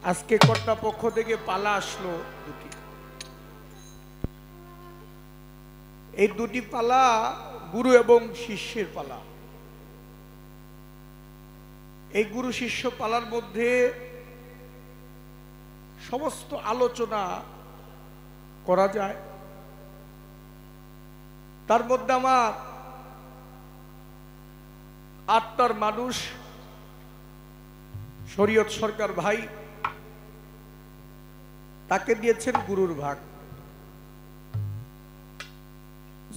আজকে কর্তৃপক্ষ থেকে পালা আসলো দুটি। এই দুটি পালা গুরু এবং শিষ্যের পালা। এই গুরু শিষ্য পালার মধ্যে সমস্ত আলোচনা করা যায়। তার মধ্যে আমার আত্মার মানুষ শরীয়ত সরকার ভাই, তাকে দিয়েছেন গুরুর ভাগ।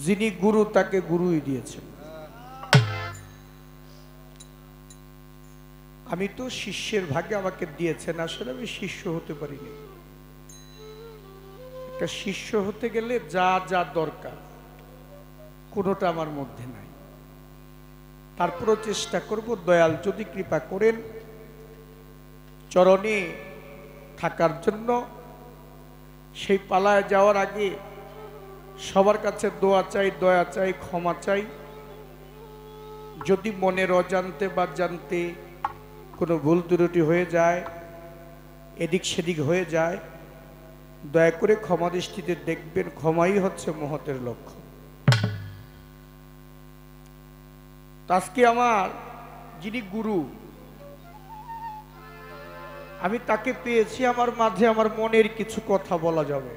যিনি গুরু তাকে গুরুই দিয়েছেন। আমি তো শিষ্যের ভাগে আমাকে দিয়েছেন, আসলে আমি শিষ্য হতে পারিনি। একটা শিষ্য হতে গেলে যা যা দরকার কোনোটা আমার মধ্যে নাই। তারপরও চেষ্টা করব, দয়াল যদি কৃপা করেন চরণে থাকার জন্য। সেই পালায় যাওয়ার আগে সবার কাছে দোয়া চাই, দয়া চাই, ক্ষমা চাই। যদি মনের অজান্তে বা জানতে কোনো ভুল ত্রুটি হয়ে যায়, এদিক সেদিক হয়ে যায়, দয়া করে ক্ষমা দৃষ্টিতে দেখবেন। ক্ষমাই হচ্ছে মহতের লক্ষ্য। আজকে আমার যিনি গুরু, আমি তাকে পেয়েছি, আমার মাঝে আমার মনের কিছু কথা বলা যাবে।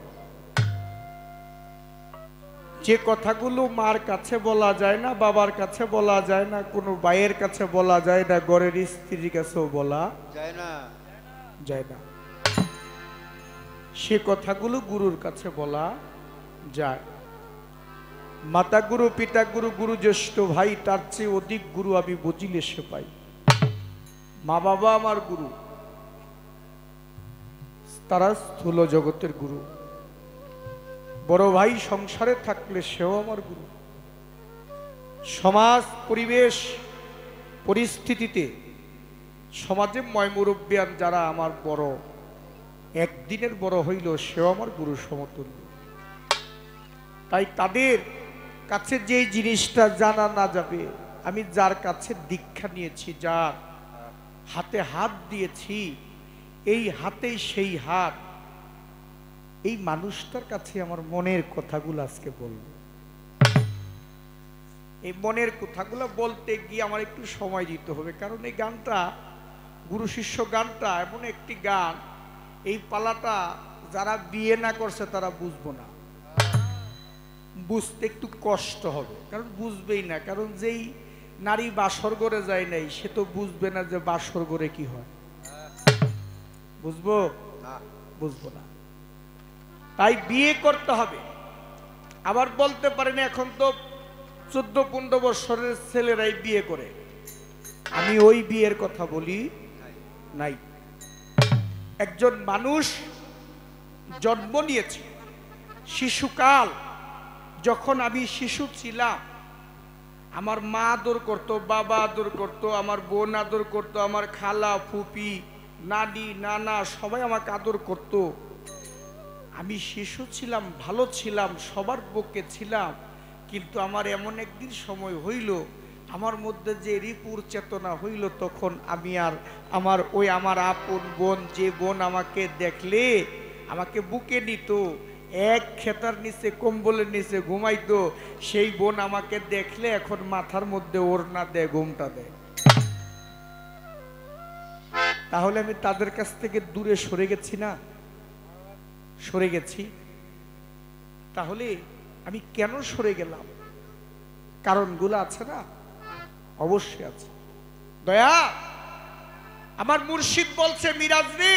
যে কথাগুলো মার কাছে বলা যায় না, বাবার কাছে বলা যায় না, কোনো ভাইয়ের কাছে বলা যায় না, ঘরের স্ত্রীর কাছেও বলা যায় না, সে কথাগুলো গুরুর কাছে বলা যায়। মাতা গুরু, পিতা গুরু, গুরু জ্যেষ্ঠ ভাই, তার চেয়ে অধিক গুরু আমি বুঝিলে সে পাই। মা বাবা আমার গুরু, তারা স্থূল জগতের গুরু। বড় ভাই সংসারে থাকলে সেও আমার গুরু। সমাজ, পরিবেশ, পরিস্থিতিতে সমাজে ময়মুরব্বিয়ান যারা আমার বড়, একদিনের বড় হইল, সেও আমার গুরু সমতুল্য। তাই তাদের কাছে যে জিনিসটা জানা না যাবে, আমি যার কাছে দীক্ষা নিয়েছি, যার হাতে হাত দিয়েছি, এই হাতেই সেই হাত, এই মানুষটার কাছে আমার মনের কথাগুলো আজকে বলবো। এই মনের কথাগুলো বলতে গিয়ে আমার একটু সময় দিতে হবে, কারণ এই গানটা, গুরু শিষ্য গানটা এমন একটি গান, এই পালাটা যারা বিয়ে না করছে তারা বুঝবো না, বুঝতে একটু কষ্ট হবে, কারণ বুঝবেই না। কারণ যেই নারী বাসর ঘরে যায় নাই, সে তো বুঝবে না যে বাসর ঘরে কি হয়। বুঝবো না, বুঝবো না। তাই বিয়ে করতে হবে। আবার বলতে পারেন এখন তো 14-15 বছরের ছেলেরাই বিয়ে করে। আমি ওই বিয়ের কথা বলি নাই। একজন মানুষ জন্ম নিয়েছে, শিশুকাল, যখন আমি শিশু ছিলাম, আমার মা আদর করতো, বাবা আদর করতো, আমার বোন আদর করতো, আমার খালা, ফুপি, নানি, নানা সবাই আমাকে আদর করতো। আমি শিশু ছিলাম, ভালো ছিলাম, সবার পক্ষে ছিলাম। কিন্তু আমার এমন একদিন সময় হইল, আমার মধ্যে যে রিপুর চেতনা হইল, তখন আমি আর আমার আপন বোন, যে বোন আমাকে দেখলে আমাকে বুকে নিত, এক খেতার নিচে কম্বলের নিচে ঘুমাইতো, সেই বোন আমাকে দেখলে এখন মাথার মধ্যে ওড়না দেয়, ঘুমটা দেয়। তাহলে আমি তাদের কাছ থেকে দূরে সরে গেছি না? সরে গেছি। তাহলে আমি কেন সরে গেলাম? কারণগুলো আছে না? অবশ্যই আছে। দয়া, আমার মুর্শিদ বলছে, মিরাজ রে,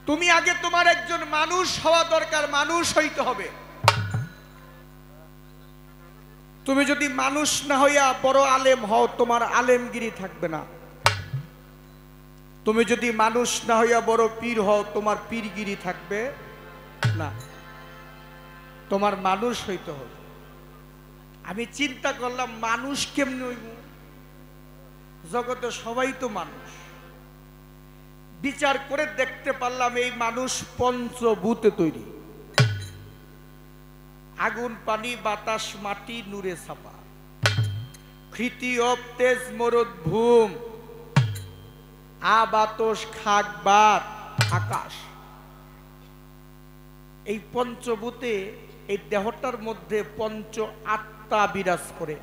তুমি আগে তোমার একজন মানুষ হওয়া দরকার, মানুষ হইতে হবে। তুমি যদি মানুষ না হইয়া বড় আলেম হও, তোমার আলেমগিরি থাকবে না। তুমি যদি মানুষ না হইয়া বড় পীর হও, তোমার পীরগিরি থাকবে না। তোমার মানুষ হইতে হবে। আমি চিন্তা করলাম, মানুষ কেমনে হইব? জগতে সবাই তো মানুষ। বিচার করে দেখতে পারলাম, এই মানুষ পঞ্চভূতে তৈরি। আগুন, পানি, বাতাস, মাটি, নূরে ছাপা, কৃতি, অব, তেজ, মরদ, ভূম। আ বাতস খাক বাত আকাশ, এই পঞ্চভূতে এই দেহটার মধ্যে পঞ্চ আত্মা বিরাজ করে।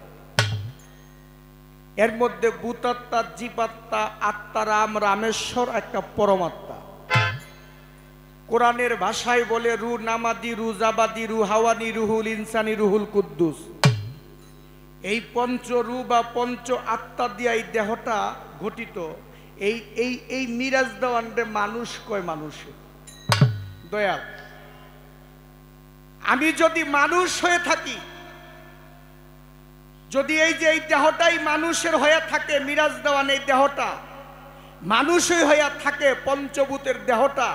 এর মধ্যে ভূতাত্মা, জীবাত্মা, আত্মারাম, রামেশ্বর একটা পরমাত্মা। কোরআনের ভাষায় বলে রু নামাদি, রু জাবাদি, রু হাওয়ানি, রুহুল ইনসানি, রুহুল কুদ্দুস। এই পঞ্চ রু বা পঞ্চ আত্মা দিয়া এই দেহটা গঠিত। এই এই এই মিরাজ দেওয়ানরে মানুষ কয় মানুষে। দয়াল, আমি যদি মানুষ হয়ে থাকি, যদি এই যে এই দেহটাই মানুষের হয়ে থাকে, মিরাজ দেওয়ান এই দেহটা মানুষই হইয়া থাকে, পঞ্চভূতের দেহটা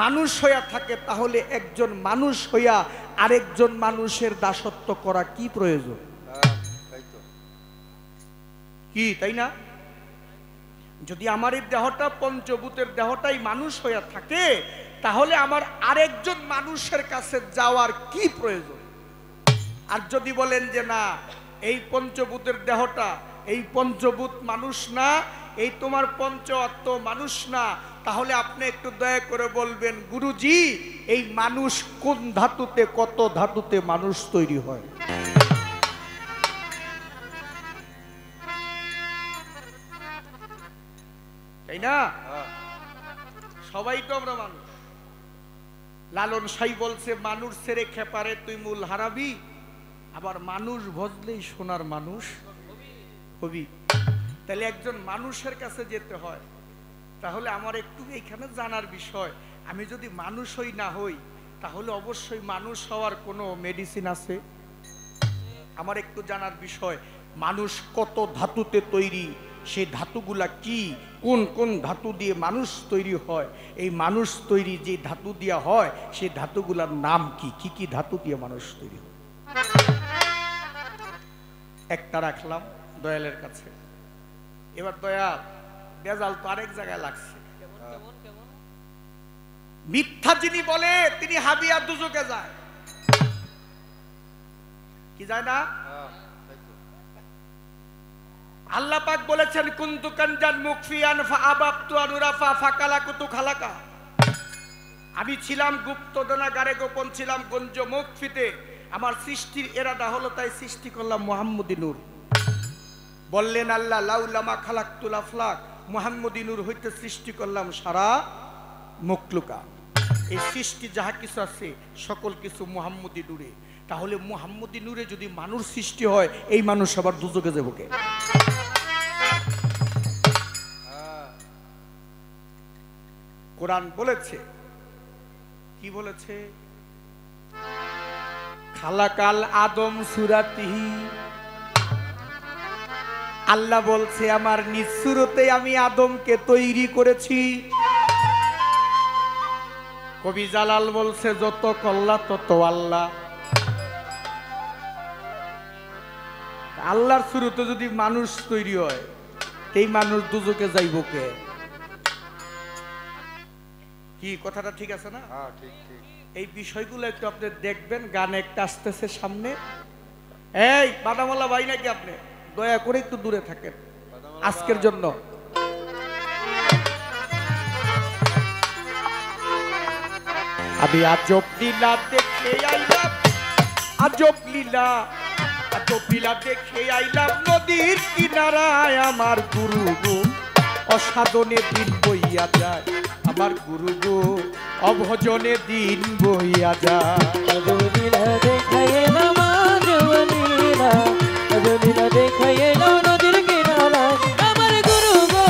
মানুষ হইয়া থাকে, তাহলে একজন মানুষ হইয়া আরেকজন মানুষের দাসত্ব করা কি প্রয়োজন? কি তাই না? যদি আমার এই দেহটা পঞ্চভূতের দেহটাই মানুষ হইয়া থাকে, তাহলে আমার আরেকজন মানুষের কাছে যাওয়ার কি প্রয়োজন? আর যদি বলেন যে না, এই পঞ্চভূতের দেহটা, এই পঞ্চভূত মানুষ না, এই তোমার পঞ্চ আত্ম মানুষ না, তাহলে আপনি একটু দয়া করে বলবেন, গুরুজি এই মানুষ কোন ধাতুতে, কত ধাতুতে মানুষ তৈরি হয়? তাই না? সবাই তো আমরা মানুষ। লালন সাই বলছে, মানুষ ছেড়ে খেপারে তুই মূল হারাবি, আবার মানুষ ভজলেই সোনার মানুষ হবি। তাহলে একজন মানুষের কাছে যেতে হয়। তাহলে আমার একটু এইখানে জানার বিষয়, আমি যদি মানুষ হই না হই, তাহলে অবশ্যই মানুষ হওয়ার কোনো মেডিসিন আছে? আমার একটু জানার বিষয়, মানুষ কত ধাতুতে তৈরি, সেই ধাতুগুলা কি, কোন কোন ধাতু দিয়ে মানুষ তৈরি হয়, এই মানুষ তৈরি যে ধাতু দিয়া হয় সেই ধাতুগুলার নাম কি, কি কি ধাতু দিয়ে মানুষ তৈরি হয়? একটা রাখলাম দয়ালের কাছে। এবার দয়াল, বেজাল তো আরেক জায়গায় লাগছে। মিথ্যা যিনি বলে তিনি হাবিয়া দুজকে যায়, কি যায় না? আল্লাহ পাক বলেছেন, কুনতু কানজান মুখফিয়ান ফাআবাবতু আনুরাফা ফাকালাকুতু খালাকা। আমি ছিলাম গুপ্ত দনাগারে, গোপন ছিলাম গঞ্জ মুখফিতে, আমার সৃষ্টির এরাদা হলো তাই সৃষ্টি করলাম মুহাম্মদী নূর। বললেন আল্লাহ, লাউলামা খালাকতুল আফলাক, মুহাম্মদী নূর হইতে সৃষ্টি করলাম সারা মখলুকা। এই সৃষ্টি যাহা কিছু আছে সকল কিছু মুহাম্মদী নূরে। তাহলে মুহাম্মদী নূরে যদি মানুষ সৃষ্টি হয়, এই মানুষ আবার দুজকে যাবে কে? কোরআন বলেছে, কি বলেছে? খালাকাল আদম সুরাতিহি, আল্লাহ বলছে আমার নিজ সুরতে আমি আদমকে তৈরি করেছি। কবি জালাল বলছে, যত কল্লা তত আল্লাহ। আল্লাহর সুরতে যদি মানুষ তৈরি হয়, এই মানুষ দুজকে যাইব কে? কি কথাটা ঠিক আছে না? ঠিক ঠিক। এই বিষয়গুলো একটু আপনি দেখবেন। গান একটা আসতেছে সামনে। এই বাদামালা ভাই নাকি আপনি? দয়া করে একটু দূরে থাকেন আজকের জন্য। আমি আজব লীলা দেখে আইলাম, আজব লীলা, আজব লীলা দেখে আইলাম নদীর কিনারায়। আমার গুরু গো অসাধনে দিন বইয়া যায়, আমার গুরু গো অভজনে দিন বইয়া যায়। আজব লীলা দেখাইলাম, আজব লীলা, আজব লীলা দেখাইলাম নদীর কিনারায়। আমার গুরু গো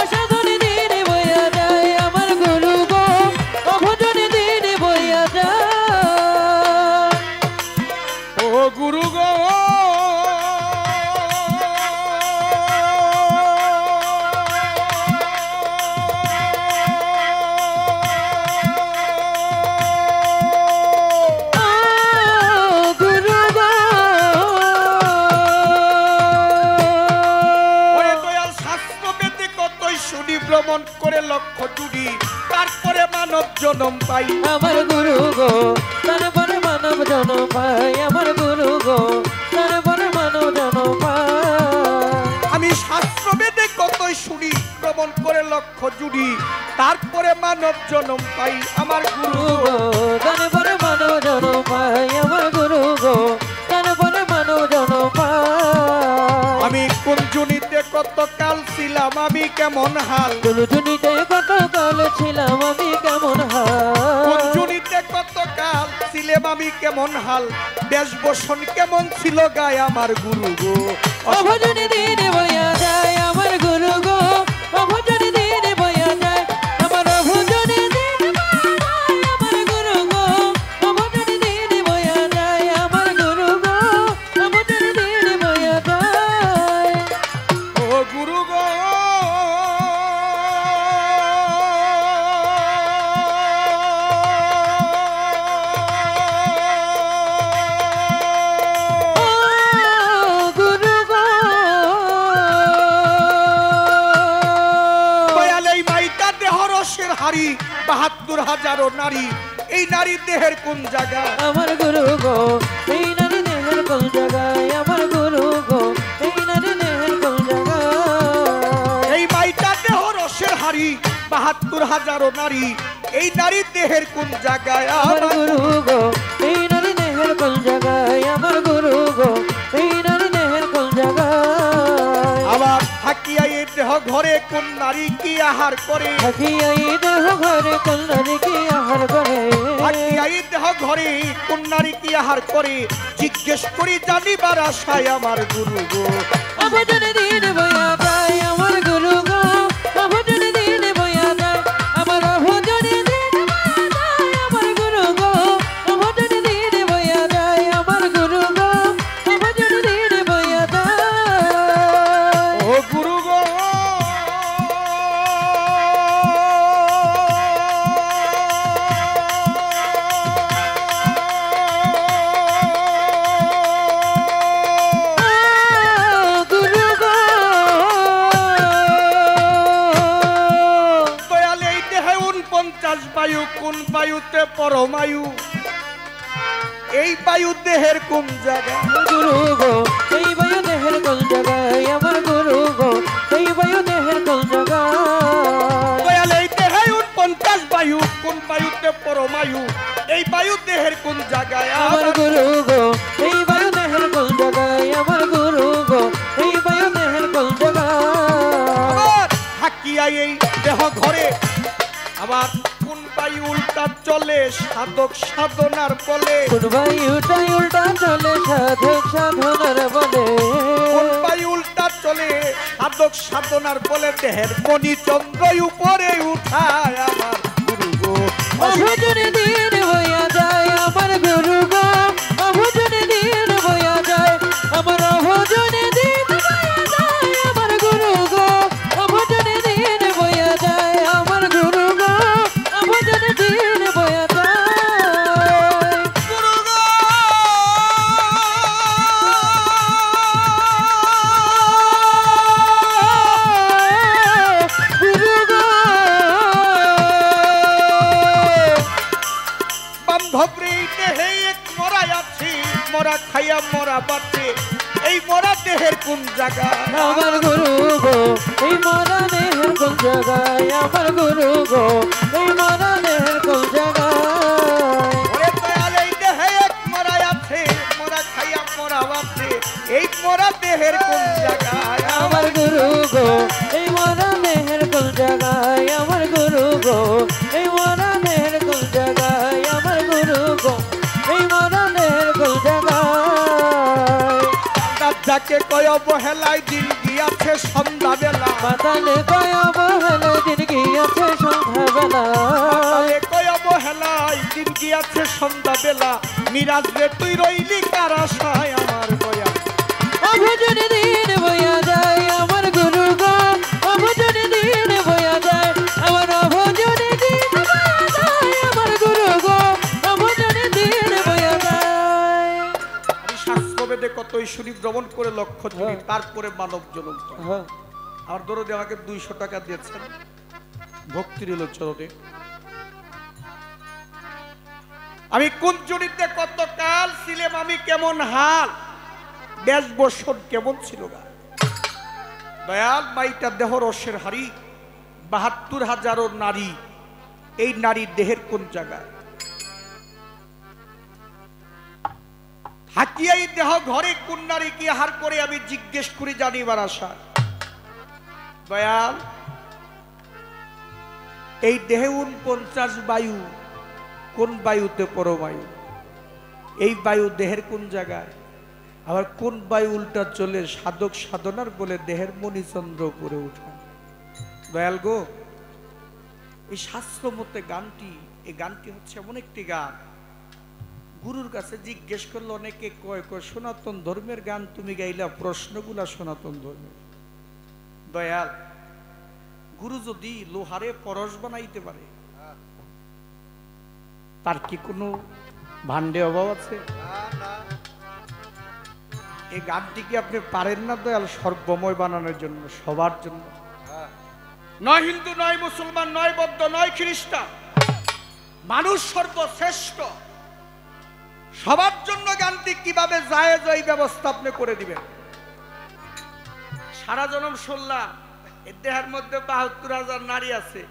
অসাধনে দিন বইয়া যায়, আমার গুরু গো অভজনে দিন বইয়া যায়। ও গুরু গো ভ্রমণ করে লক্ষ্য জুড়ি, তারপরে মানব জন্ম পাই। আমার গুরু গো তারপরে মানব জন্ম পাই, আমার গুরু গো তারপরে মানব জন্ম পাই। আমি শাস্ত্র বেদে কতই শুনি, ভ্রমণ করে লক্ষ জুড়ি তারপরে মানব জন্ম পাই আমার গুরু গুরু গো তারপরে মানব জন্ম পাই আমার গুরু গো তারপরে মানব জন্ম পাই আমি কোন জুনিতে কত কাল ছিলাম আমি কেমন হাল দুলুজুনিতে কত কাল ছিলাম আমি কেমন কোন হাল জুনিতে কত কাল ছিলাম আমি কেমন হাল বেশ বসন কেমন ছিল গায় আমার গুরু গো অভজনে দিন বয়া যায় আমার গুরু গো অভজনে দিন বয়া যায় আমার অভজনে দিন বয়া যায় আমার গুরু গো অভজনে দিন বয়া যায় আমার গুরু গো অভজনে দিন বয়া যায় ও গুরু গো গুরু গো দয়াল এই মাইটা দেহ রসের হাড়ি ৭২,০০০ নারী এই নারী দেহের কোন জায়গা আমার গুরু গো এই নারী দেহের কোন জায়গায় আমার গুরু গো এই নারী দেহের কোন জায়গায় এই মাইটা দেহ রসের হাড়ি ৭২,০০০ নারী এই নারী দেহের কোন জায়গায় আমার গুরু গো এই নারী দেহের কোন জায়গায় আমার গুরু গো এই নারী দেহের কোন জায়গায় আবার থাকিয়া এই দেহ ঘরে কোন নারী কি আহার করে থাকিয়া এই দেহ ঘরে কোন নারী কি আহার করে থাকিয়া এই দেহ ঘরে কোন নারী কি আহার করে জিজ্ঞেস করি জানিবার আশায় আমার গুরু গো অভজনে দিন বয়া যায় আমার গুরু গো অভজনে দিন বয়া যায় আমার অভজনে দিন বয়া যায় আমার গুরু গো অভজনে দিন বয়া যায় আমার গুরু গো অভজনে দিন বয়া যায় ও গুরু গো গুরু গো দয়াল এই দেহে ৪৯ বায়ু কোন বায়ুতে পরমায়ু এই বায়ু দেহের কোন জায়গা গুরু গো এই বায়ু দেহের কোন জায়গায় আমার গুরু গো এই বায়ু দেহের কোন জায়গায় দয়াল এই দেহে ৪৯ বায়ু কোন বায়ুতে পরমায়ু এই বায়ু দেহের কোন জায়গায় আমার গুরু গো এই বায়ু দেহের কোন জায়গায় আমার গুরু গো এই বায়ু দেহের কোন জায়গায় আবার থাকিয়া এই দেহ ঘরে আবার কোন বায়ু উল্টা চলে সাধক সাধনার বলে কোন বায়ুটাই উল্টা চলে সাধক সাধনার বলে কোন বায়ু উল্টা চলে সাধক সাধনার বলে দেহের মণি চন্দ্র উপরে উঠায় আমার গুরু গো অভজনে দিন বয়া যায় আমার গুরু গো অভজনে দিন বয়া যায় আমার অভজনে দিন বয়া যায় আমার গুরু গো অভজনে দিন বয়া যায় আমার গুরু গো অভজনে দিন বয়া যায় গুরু গো গুরু গো বান্ধবরে এই দেহে এক মরা আছে মরা খাইয়া মরা বাঁচে এই মরা দেহের কোন জায়গা আমার গুরু গো এই মরা দেহের কোন জায়গায় আমার গুরু গো এই মরা দেহের কোন জায়গায় ওরে দয়াল এই দেহে এক মরা আছে মরা খাইয়া মরা বাঁচে এই মরা দেহের কোন জায়গায় আমার গুরু গো এই মরা দেহের কোন জায়গায় আমার গুরু গো এই মরা দেহের কোন জায়গায় আমার গুরু গো এই মরা দেহের কোন জায়গায় যাকে কয় অবহেলায় দিন গিয়াছে সন্ধ্যা বেলা মাতালে কয় অবহেলা দিন গিয়াছে সন্ধ্যাবেলা তালে কয় অবহেলায় দিন গিয়াছে সন্ধ্যা বেলা মিরাজ রে তুই রইলি কার আশায় আমার দয়া অভজনে দিন বয়া যায় আমার গুরু গো অভজনে দিন বয়া যায় আমার অভজনে দিন বয়া যায় আমার গুরু গো অভজনে দিন বয়া যায় আমি শাস্ত্রবেদে কত ঈশ্বরী ভ্রমণ করে লক্ষ্য করি তারপরে মানব জন্ম পাই। আমার দরদে আমাকে ২০০ টাকা দিয়েছেন ভক্তির এলো চরণে আমি কোন জড়িতে কত কাল ছিলাম আমি কেমন হাল বেশ বছর কেমন ছিল গা দয়াল মাইটা দেহ রসের হাড়ি ৭২,০০০ নারী, এই নারীর দেহের কোন জায়গায়? হাতিয়াই দেহ ঘরে কোন নারী কি আহার করে আমি জিজ্ঞেস করি জানিবার আশা। দয়াল, এই দেহে ৪৯ বায়ু, কোন বায়ুতে পরবায়ু? এই বায়ু দেহের কোন জায়গায়? আবার কোন বায়ু উল্টা চলে সাধক সাধনার বলে দেহের মণিচন্দ্র উপরে উঠা। দয়াল গো, এই শাস্ত্র মতে গানটি, এই গানটি হচ্ছে এমন একটি গান, গুরুর কাছে জিজ্ঞেস করলে অনেকে কয় সনাতন ধর্মের গান তুমি গাইলা, প্রশ্নগুলা সনাতন ধর্মের। দয়াল, গুরু যদি লোহারে পরশ বানাইতে পারে, তার কি কোনো ভান্ডে অভাব আছে? এই গানটি কি আপনি পারেন না দয়াল সর্বময় বানানোর জন্য, সবার জন্য? নয় হিন্দু, নয় মুসলমান, নয় বৌদ্ধ, নয় খ্রিস্টান, মানুষ সর্বশ্রেষ্ঠ, সবার জন্য গানটি কিভাবে জায়েজ এই ব্যবস্থা আপনি করে দিবেন? সারা জনম শুনলাম এর দেহের মধ্যে ৭২,০০০ নারী আছে,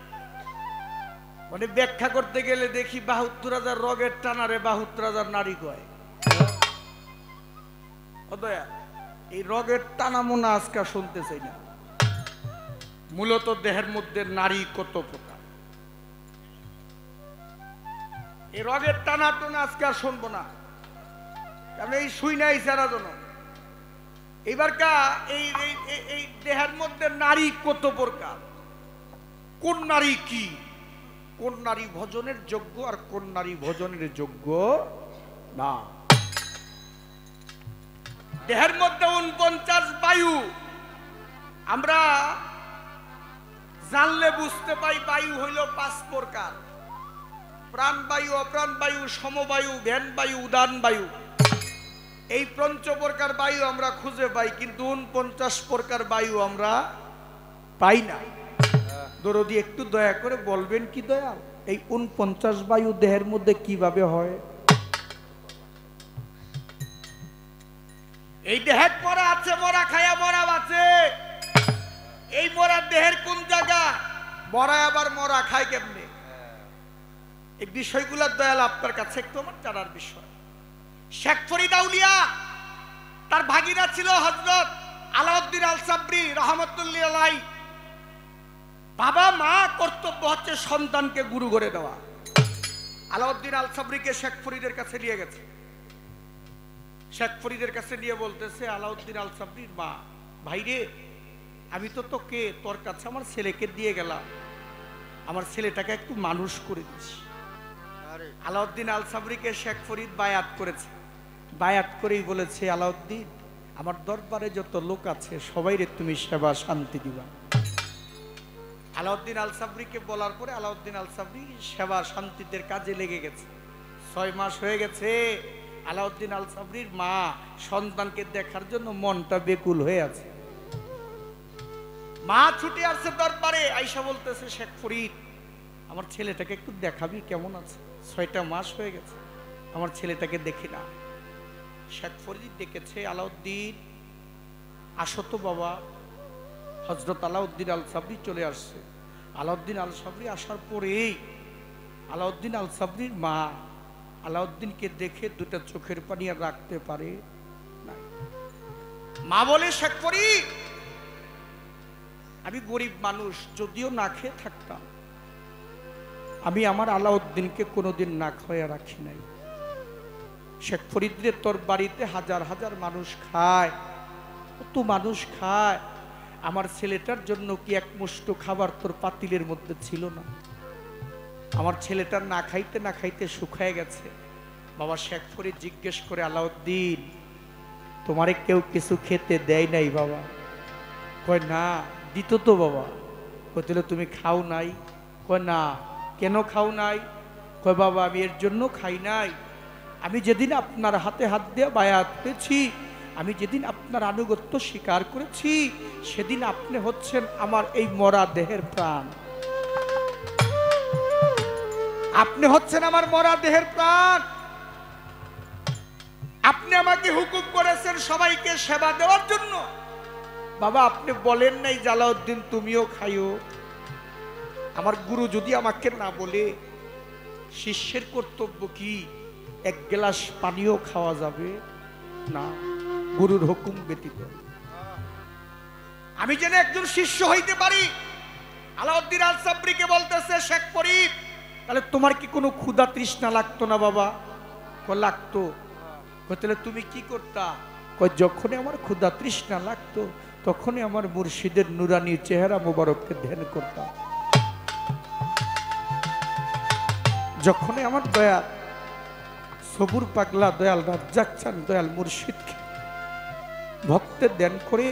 মানে ব্যাখ্যা করতে গেলে দেখি ৭২,০০০ রগের টানারে ৭২,০০০ নারী কয়। অদয়া, এই রগের টানা মোনা আজকে শুনতে চাই না। মূলত দেহের মধ্যে নারী কত প্রকার, এই রগের টানা টোনা আজকে আর শুনবো না, কারণ এই শুই নাই সারা জন। এবার কা এই দেহের মধ্যে নারী কত প্রকার, কোন নারী কি, কোন নারী ভজনের যোগ্য আর কোন নারী ভজনের যোগ্য না। দেহের মধ্যে ৪৯ বায়ু, আমরা জানলে বুঝতে পাই বায়ু হইল ৫ প্রকার, প্রাণবায়ু, অপ্রাণবায়ু, সমবায়ু, ভ্যানবায়ু, উদান বায়ু। এই পঞ্চ প্রকার বায়ু আমরা খুঁজে পাই, কিন্তু ৪৯ প্রকার বায়ু আমরা পাই না। দরদি একটু দয়া করে বলবেন কি দয়াল, এই ৪৯ বায়ু দেহের মধ্যে কিভাবে হয়? এই দেহে মরা আছে, মরা খায়া মরা আছে, এই মরা দেহের কোন জায়গা? মরা আবার মরা খায় কেমনে? এই বিষয়গুলো দয়াল আপনার কাছে একটু আমার জানার বিষয়। শেখ ফরিদ আউলিয়া, তার ভাগিনা ছিল হযরত আলাউদ্দিন আল সাবরি রহমতুল্লাহ আলাইহি। বাবা মা কর্তব্য হচ্ছে সন্তানকে গুরু করে দেওয়া। আলাউদ্দিন আল সাবরিকে শেখ ফরিদের কাছে নিয়ে গেছে, শেখ ফরিদের কাছে নিয়ে বলতেছে আলাউদ্দিন আল সাবরির মা, ভাইরে আমি তো তোকে তোর কাছে আমার ছেলেকে দিয়ে গেলাম, আমার ছেলেটাকে একটু মানুষ করে দিস। আলাউদ্দিন আল সাবরিকে শেখ ফরিদ বায়াত করেছে, বায়াত করেই বলেছে আলাউদ্দিন আমার দরবারে যত লোক আছে সবাইরে তুমি সেবা শান্তি দিবা। আলাউদ্দিন আল সাবরিকে বলার পরে আলাউদ্দিন আল সাবরি সেবা শান্তিদের কাজে লেগে গেছে। ৬ মাস হয়ে গেছে, আলাউদ্দিন আল সাবরির মা সন্তানকে দেখার জন্য মনটা বেকুল হয়ে আছে। মা ছুটে আসছে দরবারে, আইসা বলতেছে শেখ ফরিদ আমার ছেলেটাকে একটু দেখাবি কেমন আছে, ৬টা মাস হয়ে গেছে আমার ছেলেটাকে দেখি না। শেখ ফরিদ ডেকেছে, আলাউদ্দিন আসো তো বাবা। হযরত আলাউদ্দিন আল সাবরি চলে আসছে। আলাউদ্দিন আল সাবরি আসার পরেই আলাউদ্দিন আল সাবরির মা আলাউদ্দিনকে দেখে দুটা চোখের পানি আর রাখতে পারে না। মা বলে শেখ ফরিদ আমি গরিব মানুষ, যদিও না খেয়ে থাকতাম, আমি আমার আলাউদ্দিনকে কোনোদিন না খাওয়া রাখি নাই। শেখ ফরিদের তোর বাড়িতে হাজার হাজার মানুষ খায়, কত মানুষ খায়, আমার ছেলেটার জন্য কি এক মুষ্ঠ খাবার তোর পাতিলের মধ্যে ছিল না? আমার ছেলেটার না খাইতে না খাইতে শুকায় গেছে। বাবা শেখ ফরিদ জিজ্ঞেস করে আলাউদ্দিন তোমারে কেউ কিছু খেতে দেয় নাই বাবা? কয় না, দিত তো বাবা। কইছিল তুমি খাও নাই? কয় না। কেন খাও নাই? কয় বাবা আমি এর জন্য খাই নাই, আমি যেদিন আপনার হাতে হাত দিয়ে বায়াত পেয়েছি, আমি যেদিন আপনার আনুগত্য স্বীকার করেছি, সেদিন আপনি হচ্ছেন আমার এই মরা দেহের প্রাণ, আপনি হচ্ছেন আমার মরা দেহের প্রাণ। আপনি আমাকে হুকুম করেছেন সবাইকে সেবা দেওয়ার জন্য। বাবা আপনি বলেন নাই আলাউদ্দিন তুমিও খাইও, আমার গুরু যদি আমাকে না বলে শিষ্যের কর্তব্য কি এক গ্লাস পানিও খাওয়া যাবে না গুরুর হুকুম ব্যতীত। আমি যেন একজন শিষ্য হইতে পারি। আলাউদ্দিন আল সাবরিকে বলতেছে, শেখ ফরিদ তাহলে তোমার কি কোনো ক্ষুধা তৃষ্ণা লাগতো না বাবা? লাগতো। তাহলে তুমি কি করতা? যখনই আমার ক্ষুধা তৃষ্ণা লাগতো তখনই আমার মুর্শিদের নুরানি চেহারা মুবারককে ধ্যান করতাম। যখনই আমার দয়াল সবুর পাগলা দয়াল রাজ্জাক চান দয়াল মুর্শিদকে ভক্তের ধ্যান করে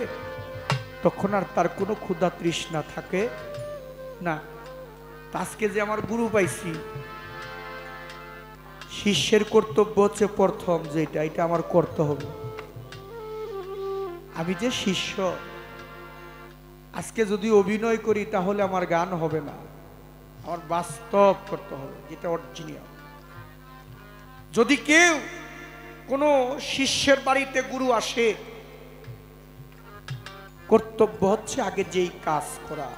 তখন আর তার কোনো ক্ষুধা তৃষ্ণা থাকে না। আজকে যে আমার গুরু পাইছি, শিষ্যের কর্তব্য হচ্ছে প্রথম যেটা, এটা আমার করতে হবে। আমি যে শিষ্য, আজকে যদি অভিনয় করি তাহলে আমার গান হবে না, আমার বাস্তব করতে হবে যেটা অরিজিনাল। যদি কেউ কোনো শিষ্যের বাড়িতে গুরু আসে, কর্তব্য হচ্ছে আগে যেই কাজ করা।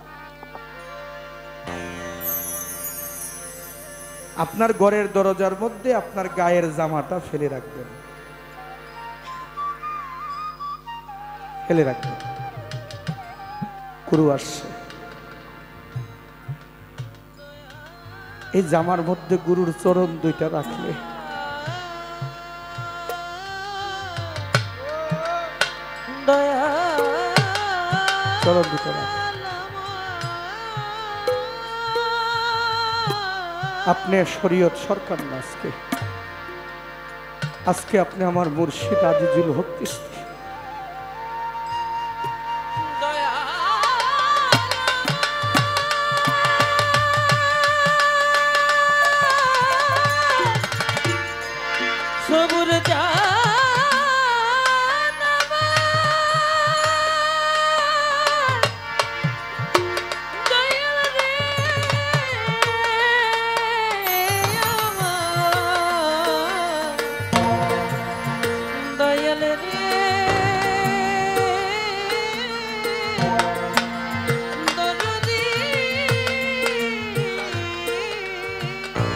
আপনার ঘরের দরজার মধ্যে আপনার গায়ের জামাটা ফেলে রাখবেন, ফেলে রাখবেন। গুরু আসছে, এই জামার মধ্যে গুরুর চরণ দুইটা রাখলে চরণ দুইটা রাখলে আপনি শরীয়ত সরকার না, আজকে আপনি আমার মুর্শিদ আজিজুল হক চিশতি। সবুর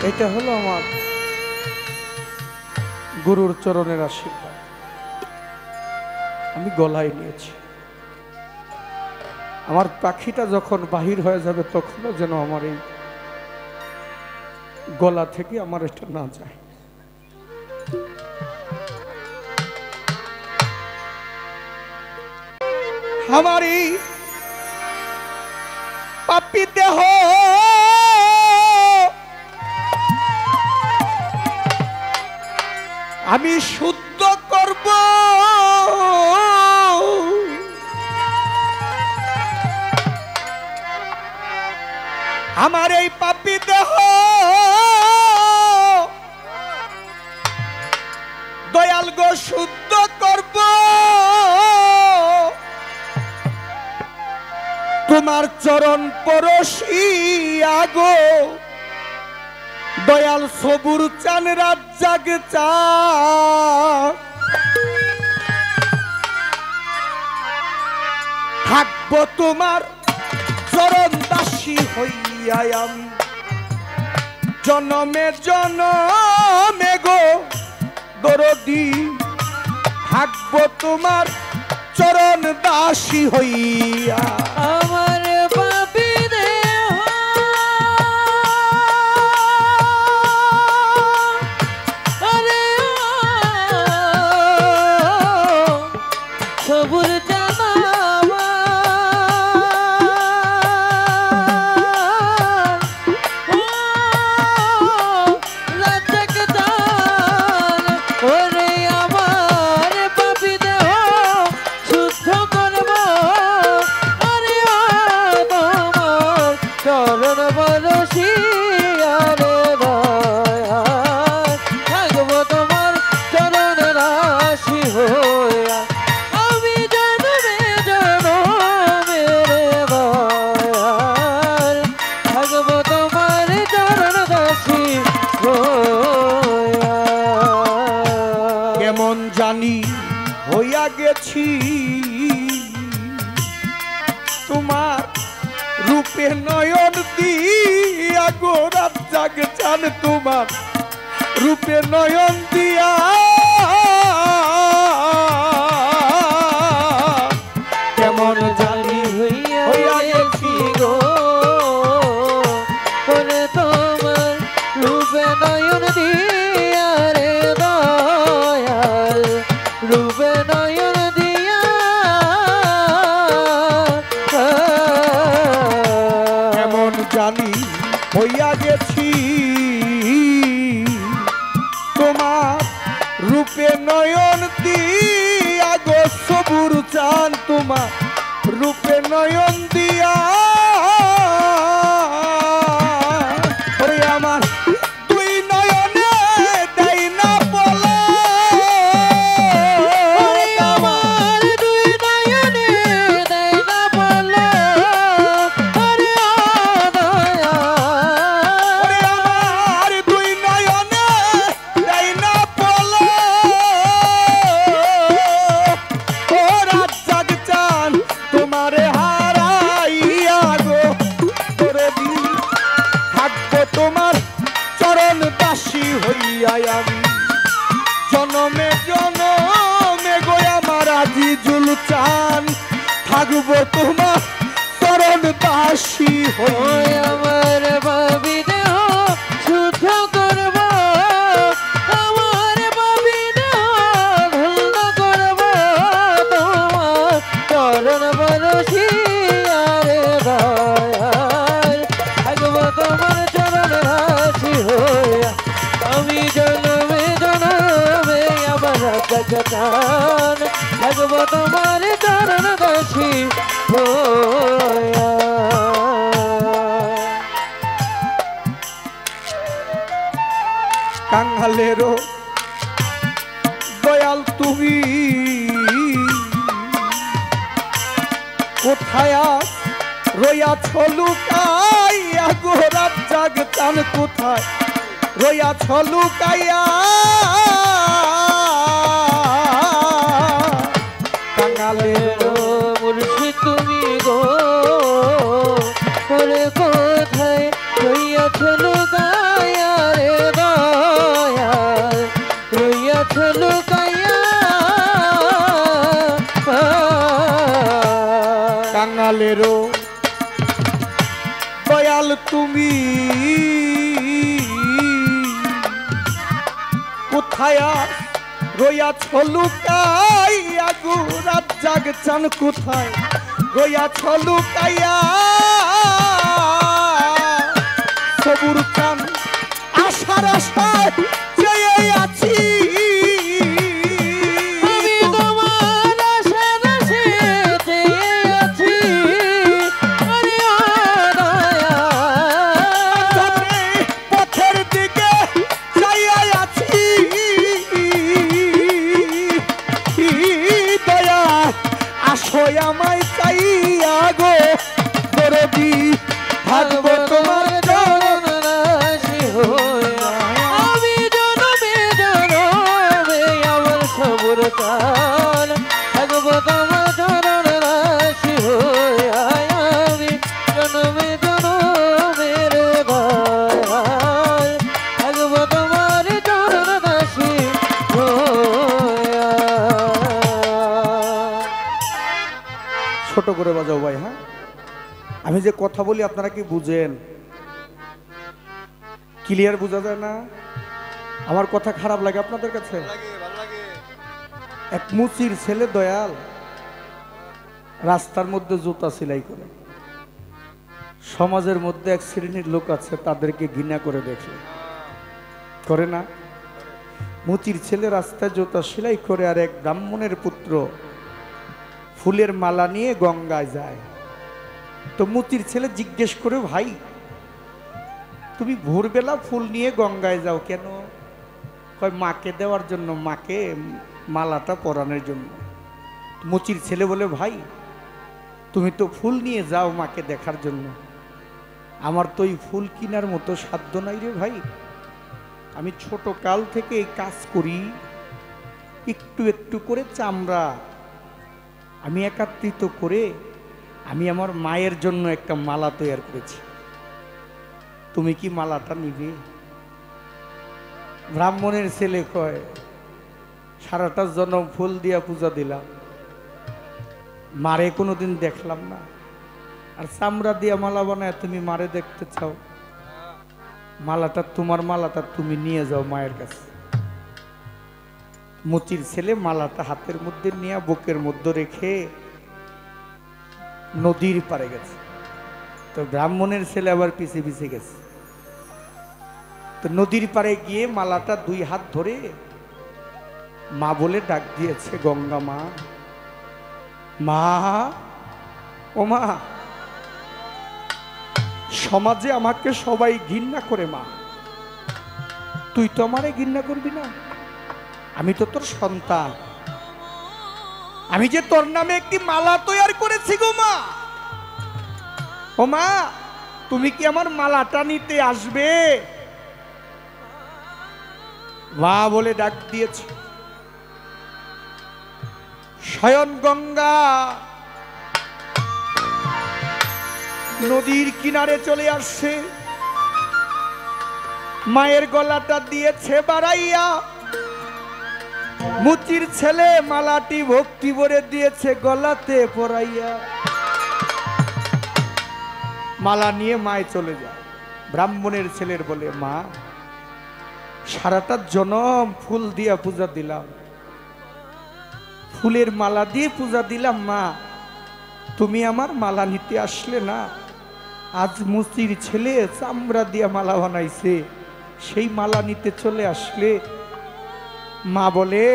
এটা হলো আমার গুরুর চরণের আশীর্বাদ, আমি গলায় নিয়েছি। আমার পাখিটা যখন বাহির হয়ে যাবে তখনও যেন আমার এই গলা থেকে আমার এটা না যায়। আমার এই পাপী দেহ আমি শুদ্ধ করব, আমার এই পাপী দেহ দয়াল গো শুদ্ধ করব, তোমার চরণ পরশিয়া গো দয়াল সবুর চান রাজ্জাক চা থাকব তোমার চরণ দাসী হইয়া আমি জনমে জনমে গো দরদি, থাকব তোমার চরণ দাসী হইয়া। আমার পাপী দেহ আরে সবুর জানি হইয়া গেছি তোমার রূপে নয়ন দিয়ে জাগ চান তোমার রূপে নয়ন দিয়া কেমন জানি হইয়া গেছি গো করে তোমার রূপে নয়ন দিয়া রে দয়াল রূপে নয়ন দিয়া কেমন জানি হইয়া গেছি তোমার রূপে নয়ন দিয়া গো সবুর চান তোমার রূপে নয়ন দিয়া ওরে আমার দুই নয়নে দেয় না বলে আমার দুই নয়নে দেয় না বলে আরে দয়া ওরে আমার দুই নয়নে দেয় না বলে ও রাত জাগ চান তোমারে হারাইয়া গো তোরে দি থাকবো তোমার চরণ দাসী হইয়া আমি জনমে জনমে গো আমার আজিজুল চান থাকবো তোমার চরণ দাসী ওই হইয়া আমার ভাবি দেহ শুদ্ধ করব আমার ভাবি দেহ ধন্য করব তোমার চরণ বরসি আরে দয়াল থাকবো তোমার চরণ রাশি হইয়া আমি জন্মে জন্মে আবার জগতান থাকবো তোমার চরণ দাসী হইয়া কাঙ্গালেরও দয়াল তুমি কোথায় রইয়াছ লুকাইয়া গো রাত জাগ চান কোথায় রইয়াছ লুকাইয়া কাঙ্গালের মুর্শিদ তুমি গো করে কোথায় রইয়াছ লুকাইয়া রে দয়াল রইয়াছ লুকাইয়া কাঙ্গালেরও দয়াল তুমি কোথায় রইয়াছ লুকাইয়া গো রাত জাগ চান কোথায় রইয়াছ লুকাইয়া সবুর চান আশার আশায় চেয়ে আছি আমি তোমার আশার আশে চেয়ে আছি আরে দয়াল তবে পথের দিকে চাইয়া আছি দয়া আসো আমায় চাইয়া গো দরদি থাকবো তোমার চরণ রাশি হইয়া আমি জনমে জনমে আমার সবুর চাল থাকবো তোমার চরণ রাশি হইয়া আমি জনমে জনমে রে দয়াল থাকবো তোমার চরণ রাশি হইয়া ছোট করে বাজাও ভাই। হ্যাঁ, আমি যে কথা বলি আপনারা কি বুঝেন? ক্লিয়ার বোঝা যায় না? আমার কথা খারাপ লাগে আপনাদের কাছে? এক মুচির ছেলে দয়াল রাস্তার মধ্যে জুতা সেলাই করে, সমাজের মধ্যে এক শ্রেণীর লোক আছে তাদেরকে ঘৃণা করে দেখে, করে না? মুচির ছেলে রাস্তায় জুতা সেলাই করে, আর এক ব্রাহ্মণের পুত্র ফুলের মালা নিয়ে গঙ্গায় যায়। তো মুচির ছেলে জিজ্ঞেস করে, ভাই তুমি ভোরবেলা ফুল নিয়ে গঙ্গায় যাও কেন? কয় মাকে দেওয়ার জন্য, মাকে মালাটা পরানোর জন্য। মুচির ছেলে বলে, ভাই তুমি তো ফুল নিয়ে যাও মাকে দেখার জন্য, আমার তো এই ফুল কেনার মতো সাধ্য নাই রে ভাই। আমি ছোট কাল থেকে এই কাজ করি, একটু একটু করে চামড়া আমি একত্রিত করে আমি আমার মায়ের জন্য একটা মালা তৈরি করেছি। তুমি কি মালাটা নিবে? ব্রাহ্মণের ছেলে কয়, সারাটা জনম ফুল দিয়া পূজা দিলাম, মারে কোনোদিন দেখলাম না, আর চামড়া দিয়া মালা বানায় তুমি মারে দেখতে চাও? মালাটা তোমার, মালাটা তুমি নিয়ে যাও মায়ের কাছে। মুচির ছেলে মালাটা হাতের মধ্যে নিয়ে বুকের মধ্যে রেখে নদীর পারে গেছে। তো ব্রাহ্মণের ছেলে আবার পিছে পিছে গেছে। তো নদীর পারে গিয়ে মালাটা 2 হাত ধরে মা বলে ডাক দিয়েছে, গঙ্গা মা, মা, ও মা, সমাজে আমাকে সবাই ঘৃণা করে, মা তুই তো আমারে ঘৃণা করবি না? আমি তো তোর সন্তান, আমি যে তোর নামে একটি মালা তৈরি করেছি গো মা। ও মা, তুমি কি আমার মালাটা নিতে আসবে? মা বলে ডাক দিয়েছে। স্বয়ং গঙ্গা নদীর কিনারে চলে আসছে, মায়ের গলাটা দিয়েছে বাড়াইয়া, মুচির ছেলে মালাটি ভক্তি ভরে দিয়েছে গলাতে পরাইয়া। মালা নিয়ে মায়ে চলে যায়। ব্রাহ্মণের ছেলের বলে, মা, সারাটা জনম ফুল দিয়া পূজা দিলাম, ফুলের মালা দিয়ে পূজা দিলাম, মা তুমি আমার মালা নিতে আসলে না। আজ মুচির ছেলে চামড়া দিয়া মালা বানাইছে, সেই মালা নিতে চলে আসলে। মা বলে,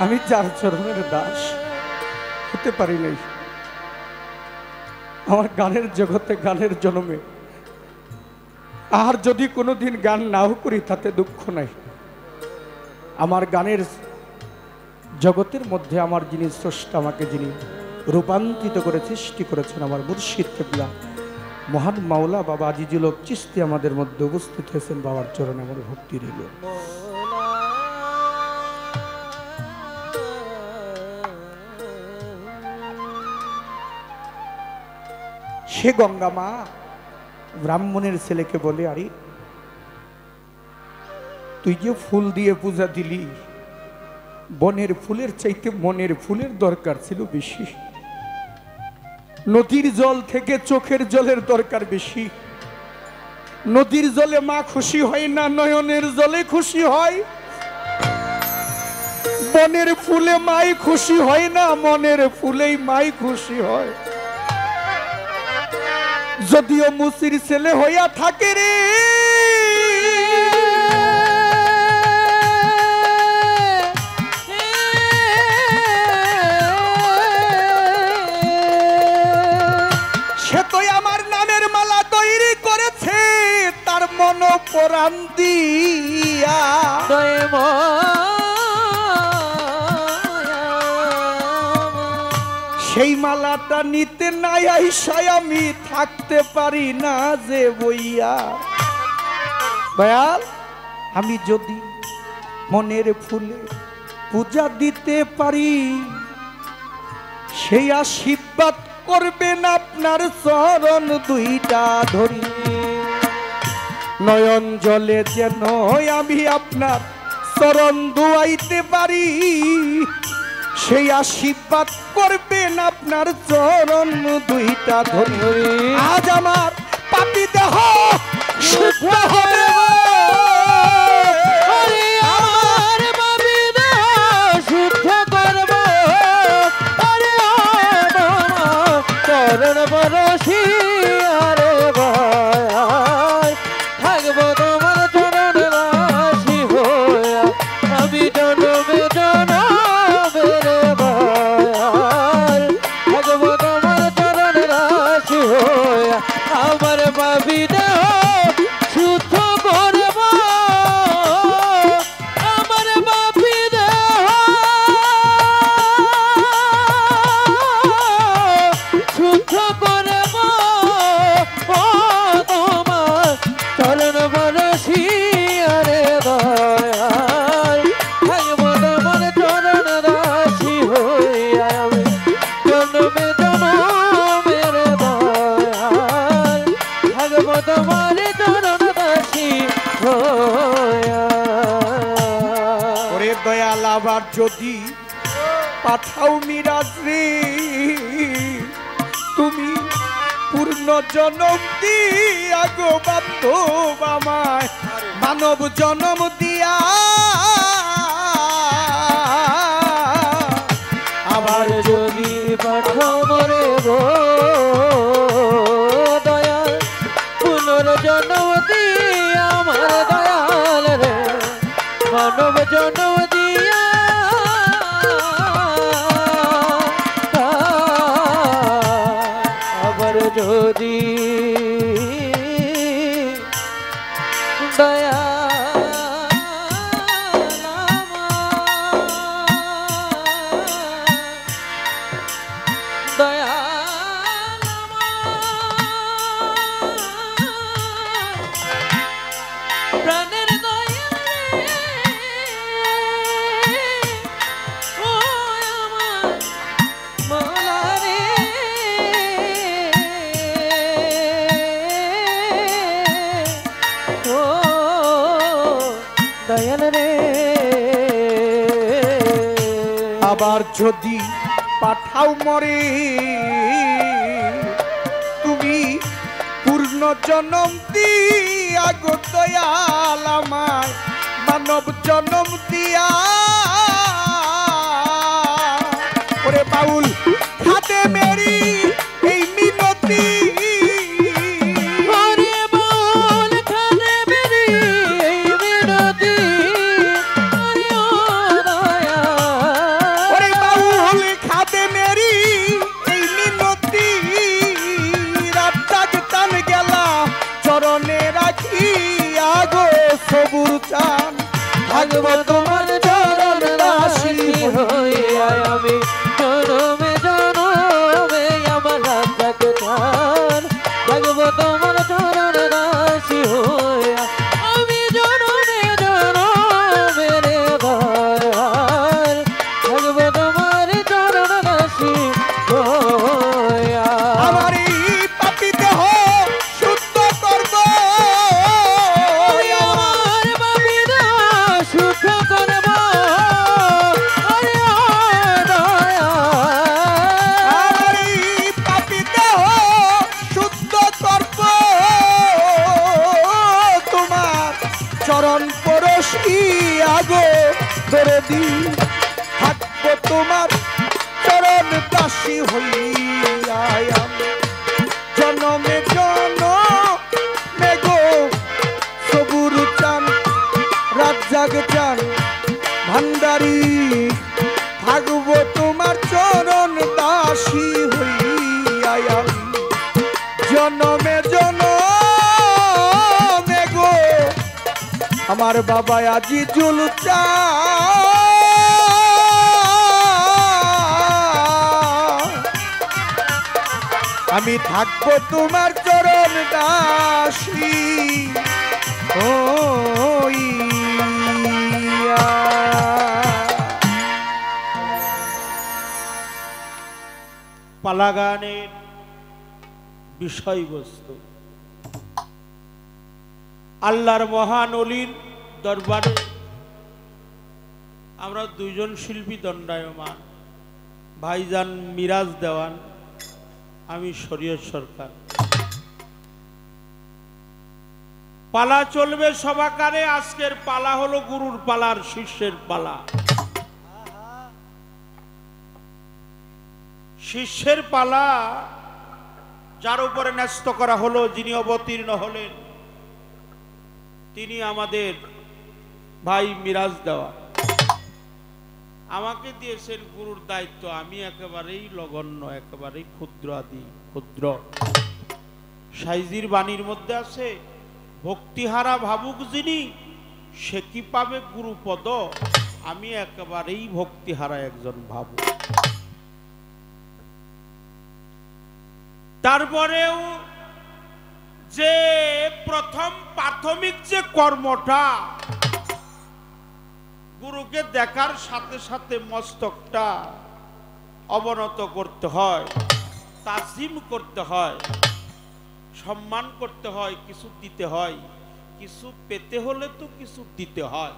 আমি যার চরণের দাস হতে পারি নাই, আমার গানের জগতে, গানের জন্মে আর যদি কোনোদিন গান নাও করি তাতে দুঃখ নাই। আমার গানের জগতের মধ্যে আমার যিনি স্রষ্টা, আমাকে যিনি রূপান্তরিত করে সৃষ্টি করেছেন, আমার মুর্শিদ কিবলা মহান মাওলা বাবা আজিজুল হক চিশতি আমাদের মধ্যে উপস্থিত হয়েছেন। বাবার চরণে আমার ভক্তি রইল। সে গঙ্গা মা ব্রাহ্মণের ছেলেকে বলে, আরে তুই যে ফুল দিয়ে পূজা দিলি, বনের ফুলের চাইতে মনের ফুলের দরকার ছিল বেশি। নদীর জল থেকে চোখের জলের দরকার বেশি। নদীর জলে মা খুশি হয় না, নয়নের জলে খুশি হয়। বনের ফুলে মাই খুশি হয় না, মনের ফুলেই মাই খুশি হয়। যদিও মুচির ছেলে হইয়া থাকে রে, সে তো আমার নামের মালা তৈরি করেছে তার মন পরাণ দিয়া। সেই মালাটা নিতে নাই আইসায় আমি থাকতে পারি না যে বইয়া। দয়াল, আমি যদি মনের ফুলে পূজা দিতে পারি, সেই আশীর্বাদ করবেন আপনার চরণ দুইটা ধরি। নয়ন জলে যেন আমি আপনার চরণ ধুয়াইতে পারি, সেই আশীর্বাদ করবেন আপনার চরণ দুইটা ধরি। আজ আমার পাপী দেহ শুদ্ধ হবে, আমার পাপী দেহ শুদ্ধ করব, চরণ বরশি যদি পাঠাও মিরাজ রে তুমি পূর্ণ জনম দিয়া গো বান্ধব আমায় মানব জনম দিয়া আবার যদি পাঠাও মরে গো দয়াল পুনর্জন্ম দিয়া আমার দয়াল রে মানব জন্ম দিয়া আবার যদি দয়া প্রাণের দয়া ও আমার মাওলা রে ও দয়াল রে আবার যদি পাঠাও মরে তুমি পূর্ণ জনম দিয়া গো দয়াল আমায় মানব জনম দিয়া ওরে বাউল খাতে মেরি এই মিনতি ওরে বল খানে বেরি এই মিনতি ওরে ও দয়া ওরে বাউল খাতে মেরি এই মিনতি রাত জাগতান গেলা চরণে রাখি আগো সবুর চান থাকবো তোমার চরণ দাসী হইয়া আমি জনমে জনমে আমার রাজাক চান থাকবো তোমার চরণ দাসী হইয়া আমি জনমে জনমে রে ঘর থাকবো তোমার চরণ দাসী হইয়া আমার এই পাপী দেহ শুদ্ধ করব আমার বাবিদা সুখ করব আরে দয়া আমার এই পাপী দেহ শুদ্ধ করব তোমার চরণ পরশি আগো ধরে দি থাকবো তোমার চরণ দাসী হইয়া আমি জনমে জনমে গো সবুর চান রাজ্জাক চান ভান্ডারি থাকবো তোমার চরণ দাসী হইয়া আমি জনমে জনমে গো আমার বাবা আজিজুল আমি থাকবো তোমার চরণ দাসী হইয়া। পালা গানের বিষয়বস্তু আল্লাহর মহান অলির দরবারে আমরা দুইজন শিল্পী দণ্ডায়মান, ভাইজান মিরাজ দেওয়ান, আমি শরীয়ত সরকার। পালা চলবে সবাকারে। আজকের পালা হলো গুরুর পালার শিষ্যের পালা। শিষ্যের পালা যার উপরে ন্যস্ত করা হলো, যিনি অবতীর্ণ হলেন, তিনি আমাদের ভাই মিরাজ দেওয়া। আমাকে দিয়েছেন গুরুর দায়িত্ব। আমি একেবারেই লগন্য, একেবারেই ক্ষুদ্র আদি ক্ষুদ্র। সাইজির বাণীর মধ্যে আছে, ভক্তিহারা ভাবুক যিনি সে কি পাবে গুরুপদ। আমি একেবারেই ভক্তিহারা একজন ভাবুক। তারপরেও যে প্রথম প্রাথমিক যে কর্মটা, গুরুকে দেখার সাথে সাথে মস্তকটা অবনত করতে হয়, তাজিম করতে হয়, সম্মান করতে হয়, কিছু দিতে হয়। কিছু পেতে হলে তো কিছু দিতে হয়।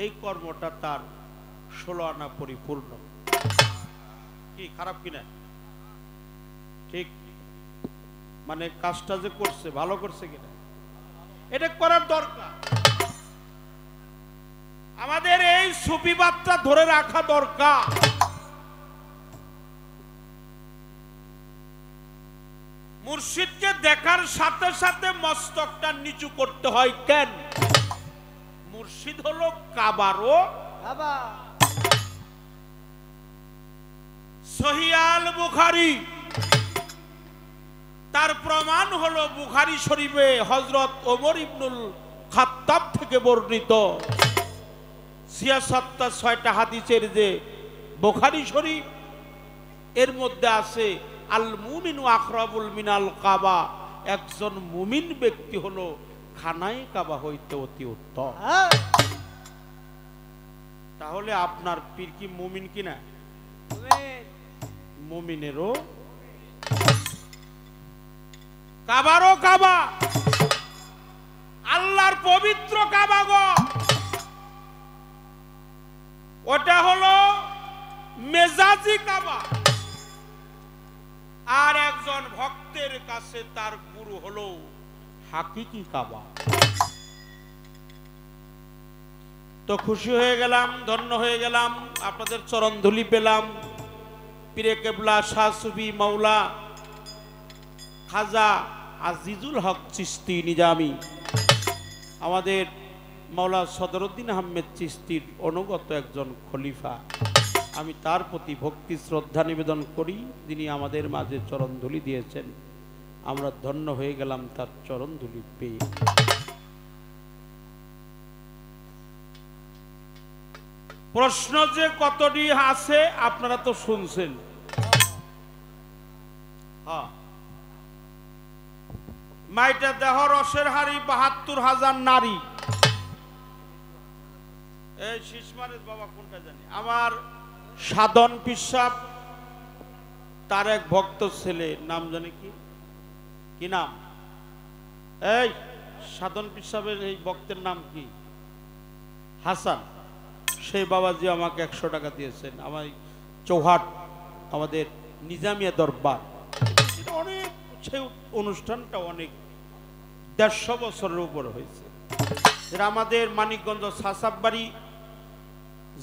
এই কর্মটা তার 16 আনা পরিপূর্ণ। কি খারাপ কিনা? ঠিক, মানে কাজটা যে করছে ভালো করছে কিনা এটা করার দরকার। আমাদের এই সুফিবাদটা ধরে রাখা দরকার। মুর্শিদকে দেখার সাথে সাথে মস্তকটা নিচু করতে হয় কেন? মুর্শিদ হলো কাবারও বাবা সহিহ আল বুখারী, তার প্রমাণ হলো বুখারী শরীফে হযরত ওমর ইবনুল খাত্তাব থেকে বর্ণিত ৬৬টা হাদিসের যে বুখারী শরীফ, এর মধ্যে আছে আল মুমিনু আকরাবুল মিনাল কাবা, একজন মুমিন ব্যক্তি হলো খানায়ে কাবা হইতে অতি উত্তম। তাহলে আপনার পীর কি মুমিন কিনা? মুমিনেরও কাবারও কাবা, আল্লাহর পবিত্র কাবা গো, ওটা হলো মেজাজি কাবা। আর একজন ভক্তের কাছে তার গুরু হলো হাকিকি কাবা। তো খুশি হয়ে গেলাম, ধন্য হয়ে গেলাম, আপনাদের চরণ ধুলি পেলাম। পীরে কেবলা শাহ সুফি মাওলা খাজা আজিজুল হক চিশতি নিজামি, আমাদের মাওলা সদরউদ্দিন আহমেদ চিশতির অনুগত একজন খলিফা। আমি তার প্রতি ভক্তি শ্রদ্ধা নিবেদন করি, যিনি আমাদের মাঝে চরণধুলি দিয়েছেন। আমরা ধন্য হয়ে গেলাম তার চরণধুলি পেয়ে। প্রশ্ন যে কতটি আছে আপনারা তো শুনছেন। হ্যাঁ, মাইটা দেহ রসের হাড়ি ৭২,০০০ নারী। এই শিশমারের বাবা কোনটা জানি, আমার সাধন পিসাব তার এক ভক্ত ছেলে, নাম জানি কি, কি নাম? এই সাধন পিসাবের এই ভক্তের নাম কি? হাসান। সেই বাবাজি আমাকে ১০০ টাকা দিয়েছেন। আমার চৌহাট আমাদের নিজামিয়া দরবার, অনেক সেই অনুষ্ঠানটা অনেক ১৫০ বছরের উপর হয়েছে। এরা আমাদের মানিকগঞ্জ সাসাববাড়ি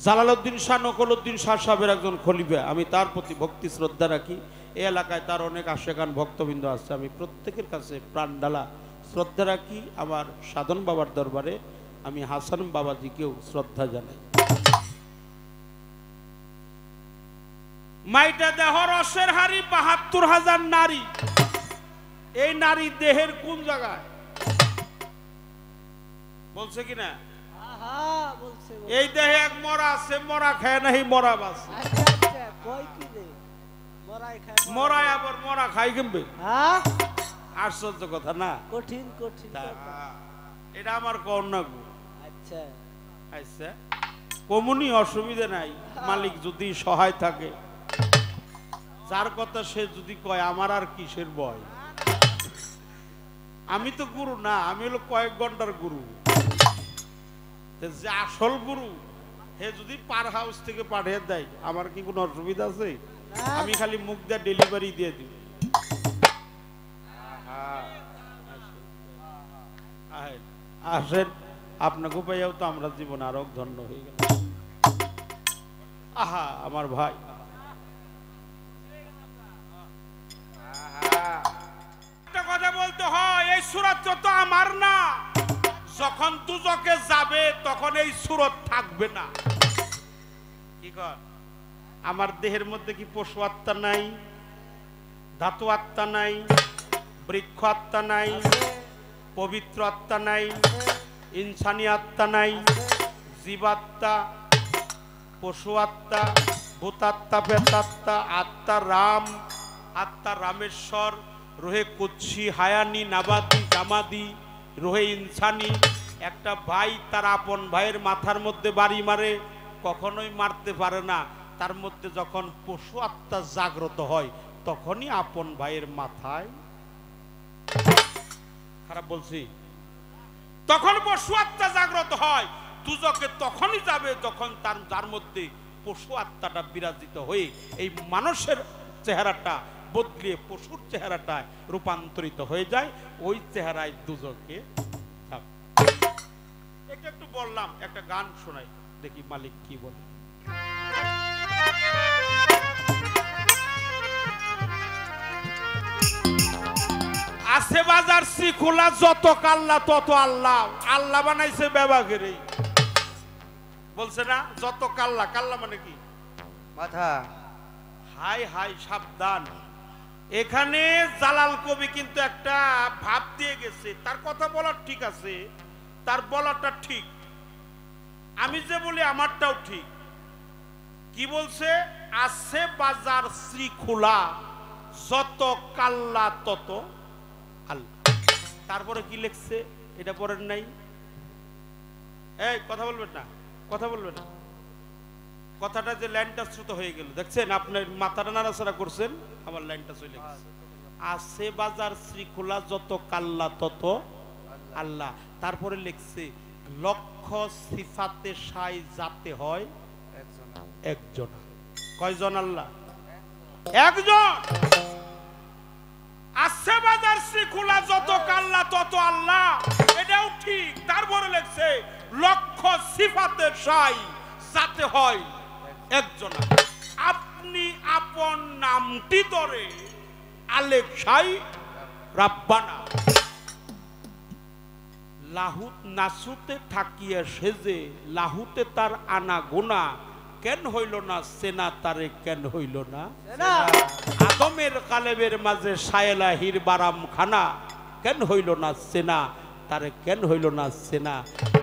জালালউদ্দিন শাহ নকলউদ্দিন শাহ সাহেবের একজন খলিফা। আমি তার প্রতি ভক্তি শ্রদ্ধা রাখি। এই এলাকায় তার অনেক আশেকান ভক্তবৃন্দ আছে, আমি প্রত্যেকের কাছে প্রাণ ঢালা শ্রদ্ধা রাখি। আমার সাধন বাবার দরবারে আমি হাসান বাবাজিকেও শ্রদ্ধা জানাই। মাইটা দেহ রসের হাড়ি ৭২,০০০ নারী। এই নারী দেহের কোন জায়গায় বলছে কিনা? এই দেহে এক মরা আছে, মরা খায় নাই, মরা বাসে। মরাই আবার মরা খাই কিনবে? আশ্চর্য কথা না? কঠিন কঠিন। এটা আমার কন্যা। আচ্ছা আচ্ছা, কমুনি অসুবিধা নাই, মালিক যদি সহায় থাকে। যার কথা সে যদি কয় আমার আর কিসের ভয়? আমি তো গুরু না, আমি হলো কয়েক ঘন্টার গুরু। যে আসল গুরু হে যদি পার হাউস থেকে পাঠিয়ে দেয়, আমার কি কোনো অসুবিধা আছে? আমি খালি মুখ দিয়ে ডেলিভারি দিয়ে দিই। আসেন, আপনাকে পাইয়াও তো আমরা জীবন আরো ধন্য হয়ে গেল। আহা আমার ভাই, একটা কথা বলতে হয়, এই সূরত তো আমার না। যখন দুজকে যাবে তখন এই সূরত থাকবে না। কি কর? আমার দেহের মধ্যে কি পশু আত্মা নাই, ধাতু আত্মা নাই, বৃক্ষ আত্মা নাই, পবিত্র আত্মা নাই, ইনসানি আত্মা নাই, জীবাত্মা, পশু আত্মা, ভূতাত্মা, প্রেতাত্মা, আত্মা রাম, আত্মা রামেশ্বর, রোহে কুৎসি, হায়ানি, নাবাদি, জামাদি, রোহে ইনসানি। একটা ভাই তার আপন ভাইয়ের মাথার মধ্যে বাড়ি মারে, কখনোই মারতে পারে না। তার মধ্যে যখন পশু আত্মা জাগ্রত হয় তখনই আপন ভাইয়ের মাথায়, খারাপ বলছি, তখন পশু আত্মা জাগ্রত হয়। দুজকে তখনই যাবে যখন যার মধ্যে পশু আত্মাটা বিরাজিত হয়ে এই মানুষের চেহারাটা বদলিয়ে পশুর চেহারাটায় রূপান্তরিত হয়ে যায়, ওই চেহারায় দুজকে যাবে। একটু বললাম, একটা গান শোনাই, দেখি মালিক কি বলে। আছে বাজার শ্রীখোলা, যত কাল্লা তত আল্লাহ। আল্লাহ বানাইছে বেবাগের, বলছে না যত কাল্লা। কাল্লা মানে কি? মাথা। হাই হাই, সাবধান। এখানে জালাল কবি কিন্তু একটা ভাব দিয়ে গেছে। তার কথা বলার ঠিক আছে, তার বলাটা ঠিক, আমি যে বলি আমারটাও ঠিক। কি বলছে? আছে বাজার শ্রীখোলা, যত কাল্লা তত আল্লাহ। তারপরে কি লিখছে এটা পড়েন নাই? এই কথা বলবেন না, কথা বলবেন না। কথাটা যে লাইনটা শ্রুত হয়ে গেল, দেখছেন? আপনার মাথাটা নাড়াচাড়া করছেন, আমার লাইনটা চলে গেছে। আছে বাজার শ্রীখোলা, যত কাল্লা তত আল্লাহ। তারপরে লিখছে লক্ষ্য সিফাতে সাই যাতে হয় একজন। কয়জন আল্লাহ? একজন। আছে বাজার শ্রীখোলা, যত কাল্লা তত আল্লাহ, এটাও ঠিক। তারপরে লিখছে লক্ষ্য সিফাতে সাই যাতে হয় একজন। আপনি আপন নামটি ধরে আলেক সাই রাব্বানা। লাহুত নাসুতে থাকিয়া সেজে লাহুতে তার আনা গোনা, কেন হইল না সেনা তারে, কেন হইল না আদমের কালেবের মাঝে সায়েলাহির বারাম খানা, কেন হইল না সেনা তারে, কেন হইল না সেনা।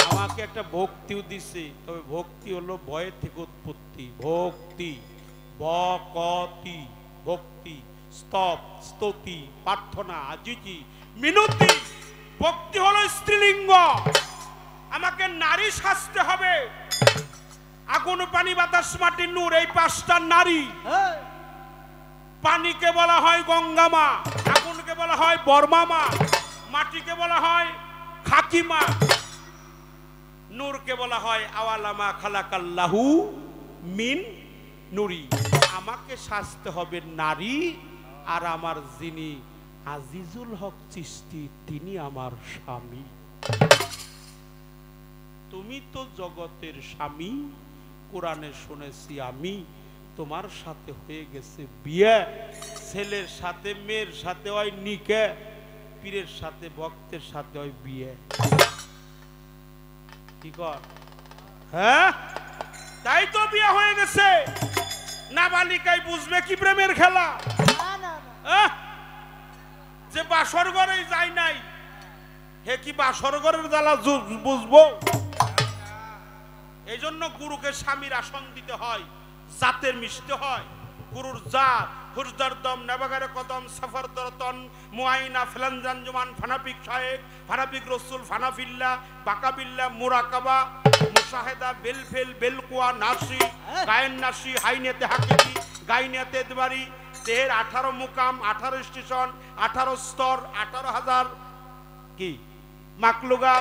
আমাকে একটা ভক্তিও দিছে, তবে ভক্তি হলো ভয় থেকে উৎপত্তি। ভক্তি ভক্তি ভক্তি, স্তব স্তুতি প্রার্থনা আজিজি মিনতি। ভক্তি হলো স্ত্রীলিঙ্গ। আমাকে নারী সাজতে হবে। আগুন পানি বাতাস মাটি নূর, এই পাঁচটা নারী। পানিকে বলা হয় গঙ্গা মা, আগুনকে বলা হয় বর্মা মা, মাটিকে বলা হয় খাকিমা, নূরকে বলা হয় আওয়ালামা খালাকাল্লাহু মিন নুরি। আমাকে সাজতে হবে নারী, আর আমার যিনি আজিজুল হক চিশতি তিনি আমার স্বামী। তুমি তো জগতের স্বামী, কোরআনে শুনেছি আমি, তোমার সাথে হয়ে গেছে বিয়ে। ছেলের সাথে মেয়ের সাথে হয় নিকে, পীরের সাথে ভক্তের সাথে হয় বিয়ে। কি কর? হ্যাঁ, তাই তো বিয়ে হয়ে গেছে। নাবালিকায় বুঝবে কি প্রেমের খেলা? যে বাসর ঘরে যায় নাই, হে কি বাসর ঘরের জ্বালা বুঝবো? এই জন্য গুরুকে স্বামীর আসন দিতে হয়, জাতের মিশতে হয়। গুরুর জাত হুজদার দম নেবাগারে কদম সফর দরতন মুআইনা ফিলানজান জুমান ফানাফিক শায়েক ফানাফিক রসুল ফানাফিল্লা বাকাবিল্লা মুরাকাবা মুশাহেদা বেলফেল বেলকুয়া নাসি গায়েন নাসি হাইনেতে হাকিকি গাইনেতে দেবারি। দেহের 18 মুকাম, 18 স্টেশন, 18 স্তর, 18,000 কি মাকলুগা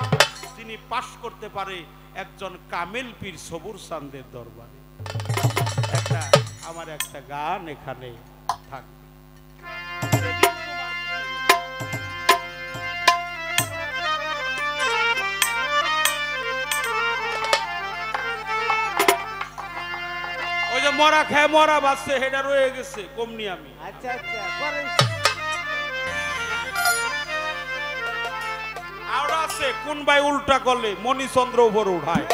তিনি পাশ করতে পারে একজন কামেল পীর সবুর চাঁদের দরবারে। আমার একটা গান এখানে থাকবে। ওই যে মরা খায় মরা বাসছে, সেটা রয়ে গেছে কমনি আমি। আচ্ছা আচ্ছা, পরে আর আছে কোন ভাই উল্টা করলে মণিচন্দ্র উপরে উঠায়,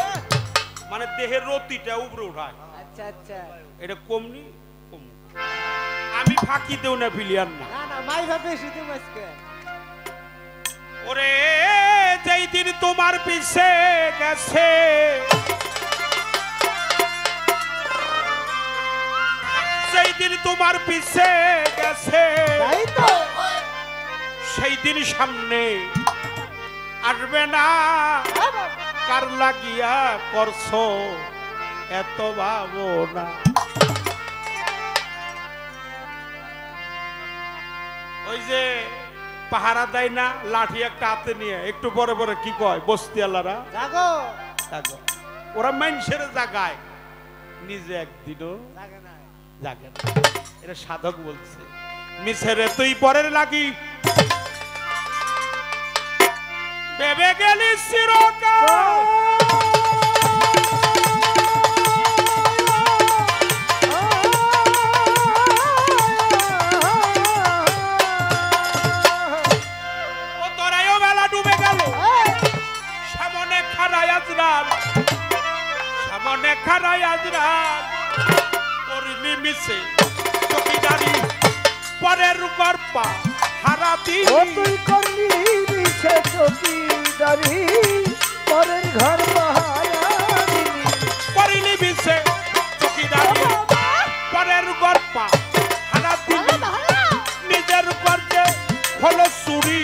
মানে দেহের রতিটা উপরে উঠায়। আচ্ছা আচ্ছা, এটা কমনি কম। আমি ফাঁকি দেও না ফিলিয়ান না। না না, মাই ভাবে শুধু মাসকে। ওরে যেই দিন তোমার পিছে গেছে, সেই দিন তোমার পিছে গেছে, তাই তো সেই দিন সামনে আসবে না। কার লাগিয়া করছো এত ভাবনা? ওই যে পাহারা দেয় না লাঠি একটা হাতে নিয়ে, একটু পরে পরে কি কয় বস্তি আল্লাহরা, জাগো জাগো। ওরা মানুষের জাগায়, নিজে একদিনও লাগে না। জাগে না। এটা সাধক বলছে। মিছেরে তুই পরের লাগি ভেবে গেলি চিরকাল, ও তোরাইও বেলা ডুবে গেল, সামনে খাড়াই আজরাল, সামনে খাড়াই আজরাল, করলি মিছে চকিদারি পরের গর্পা হারাবি। ও তুই করলি মিছে চকিদারি, পরের ঘর পাহারা দিলি। করলি মিছে চকিদারি পরের গর্পা হারাবি, নিজের গর্জে হলো চুরি,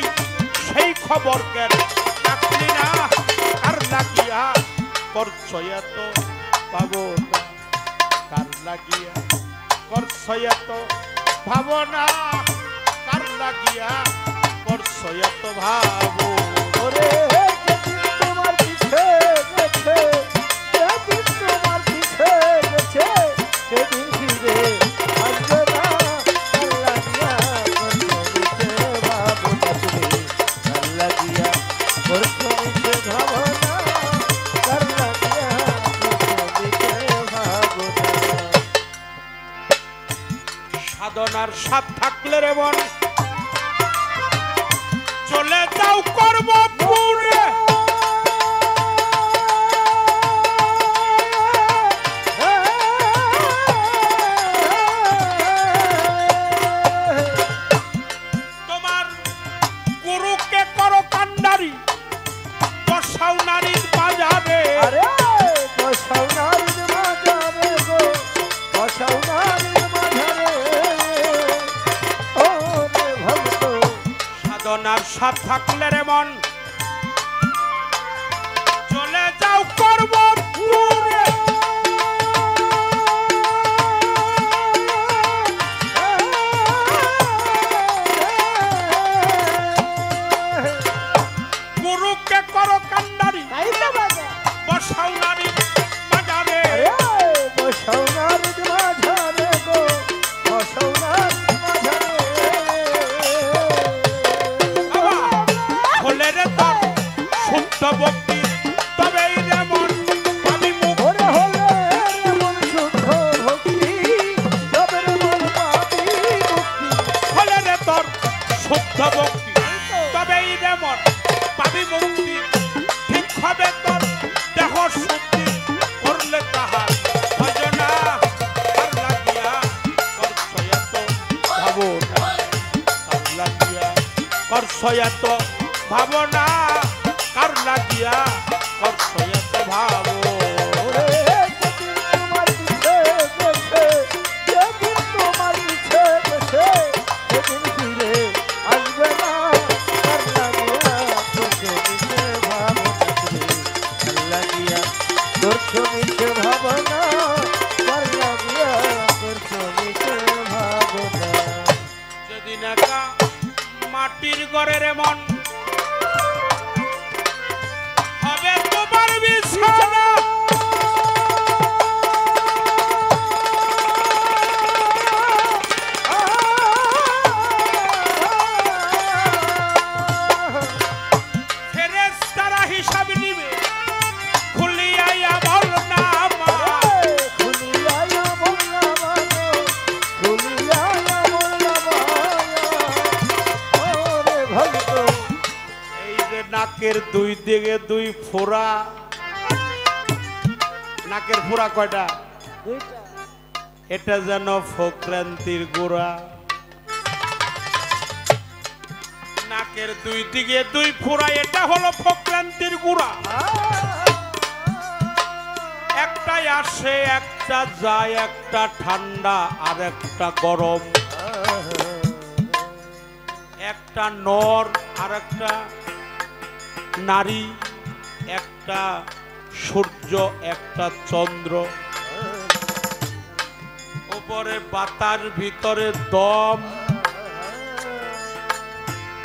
সেই খবর কেন রাখলি না? আর লাগিয়া করছো এত পাবো না, কার লাগিয়া করছো এত ভাবো না, কার লাগিয়া করছো এত ভাবো। ওরে যেদিন তোমার পিছে গেছে, যেদিন তোমার পিছে গেছে, সেদিন ফিরে আসবে না। কার লাগিয়া করছো মিছে ভাবনা তুমি, কার লাগিয়া করছো মিছে ভাবনা, কার লাগিয়া করছো মিছে ভাবনা। সাধনার সাথ থাকলে রে মন চলে যাও করব পুরে, তোমার গুরুকে করো কান্ডারি, বসাও নারীর বাজারে। আরে বসাও নারীর মাঝারে গো, বসাও নারীর মাঝারে। ও রে ভক্ত, সাধনার সাথ থাকলে রে মন চলে যাও করব পুরে, গুরুকে করো কান্ডারি, তাই তো বাজা। বসাও নারীর বাজারে। আরে বসাও নারীর মাঝারে গো, বসাও নারীর মাঝারে। বাবা হলে রে তোর শুদ্ধ ভক্তি, তবেই রে মন পাবি মুক্তি। ওরে হলে রে মন শুদ্ধ ভক্তি, তবে রে মন পাবি মুক্তি। হলে রে তোর শুদ্ধ ভক্তি, তবেই রে মন পাবি মুক্তি। ঠিক হবে তোর দেহ শুদ্ধি, করলে তাহার ভজনা। কার লাগিয়া করছো এত ভাবনা, কার লাগিয়া করছো এত ভাবনা, কার লাগিয়া করছো এত ভাবো। ওরে যেদিন তোমার পিছে গেছে, যেদিন তোমার পিছে গেছে, সেদিন ফিরে আসবে না। কার লাগিয়া করছো মিছে ভাবনা তুমি, কার লাগিয়া করছো মিছে ভাবনা, কার লাগিয়া করছো মিছে ভাবনা। যেদিন একা মাটির ঘরের মন হবে তোমার বিছানা, ফেরেশতারা হিসাব নিবে খুলিয়া বল না মা। খুলিয়া বললা মানো, খুলিয়া বললা মানো। ওরে ভক্ত, এই যে নাকের দুই দিকে দুই ফোড়া, নাকের ফোড়া কয়টা? দুইটা। এটা যেন ফক্রান্তির গোড়া। নাকের দুই দিকে দুই ফোড়া, এটা হলো ফক্রান্তির গোড়া। একটাই আসে একটা যায়, একটা ঠান্ডা আর একটা গরম, একটা নর আর একটা নারী, একটা সূর্য একটা চন্দ্র, উপরে বাতার ভিতরে দম,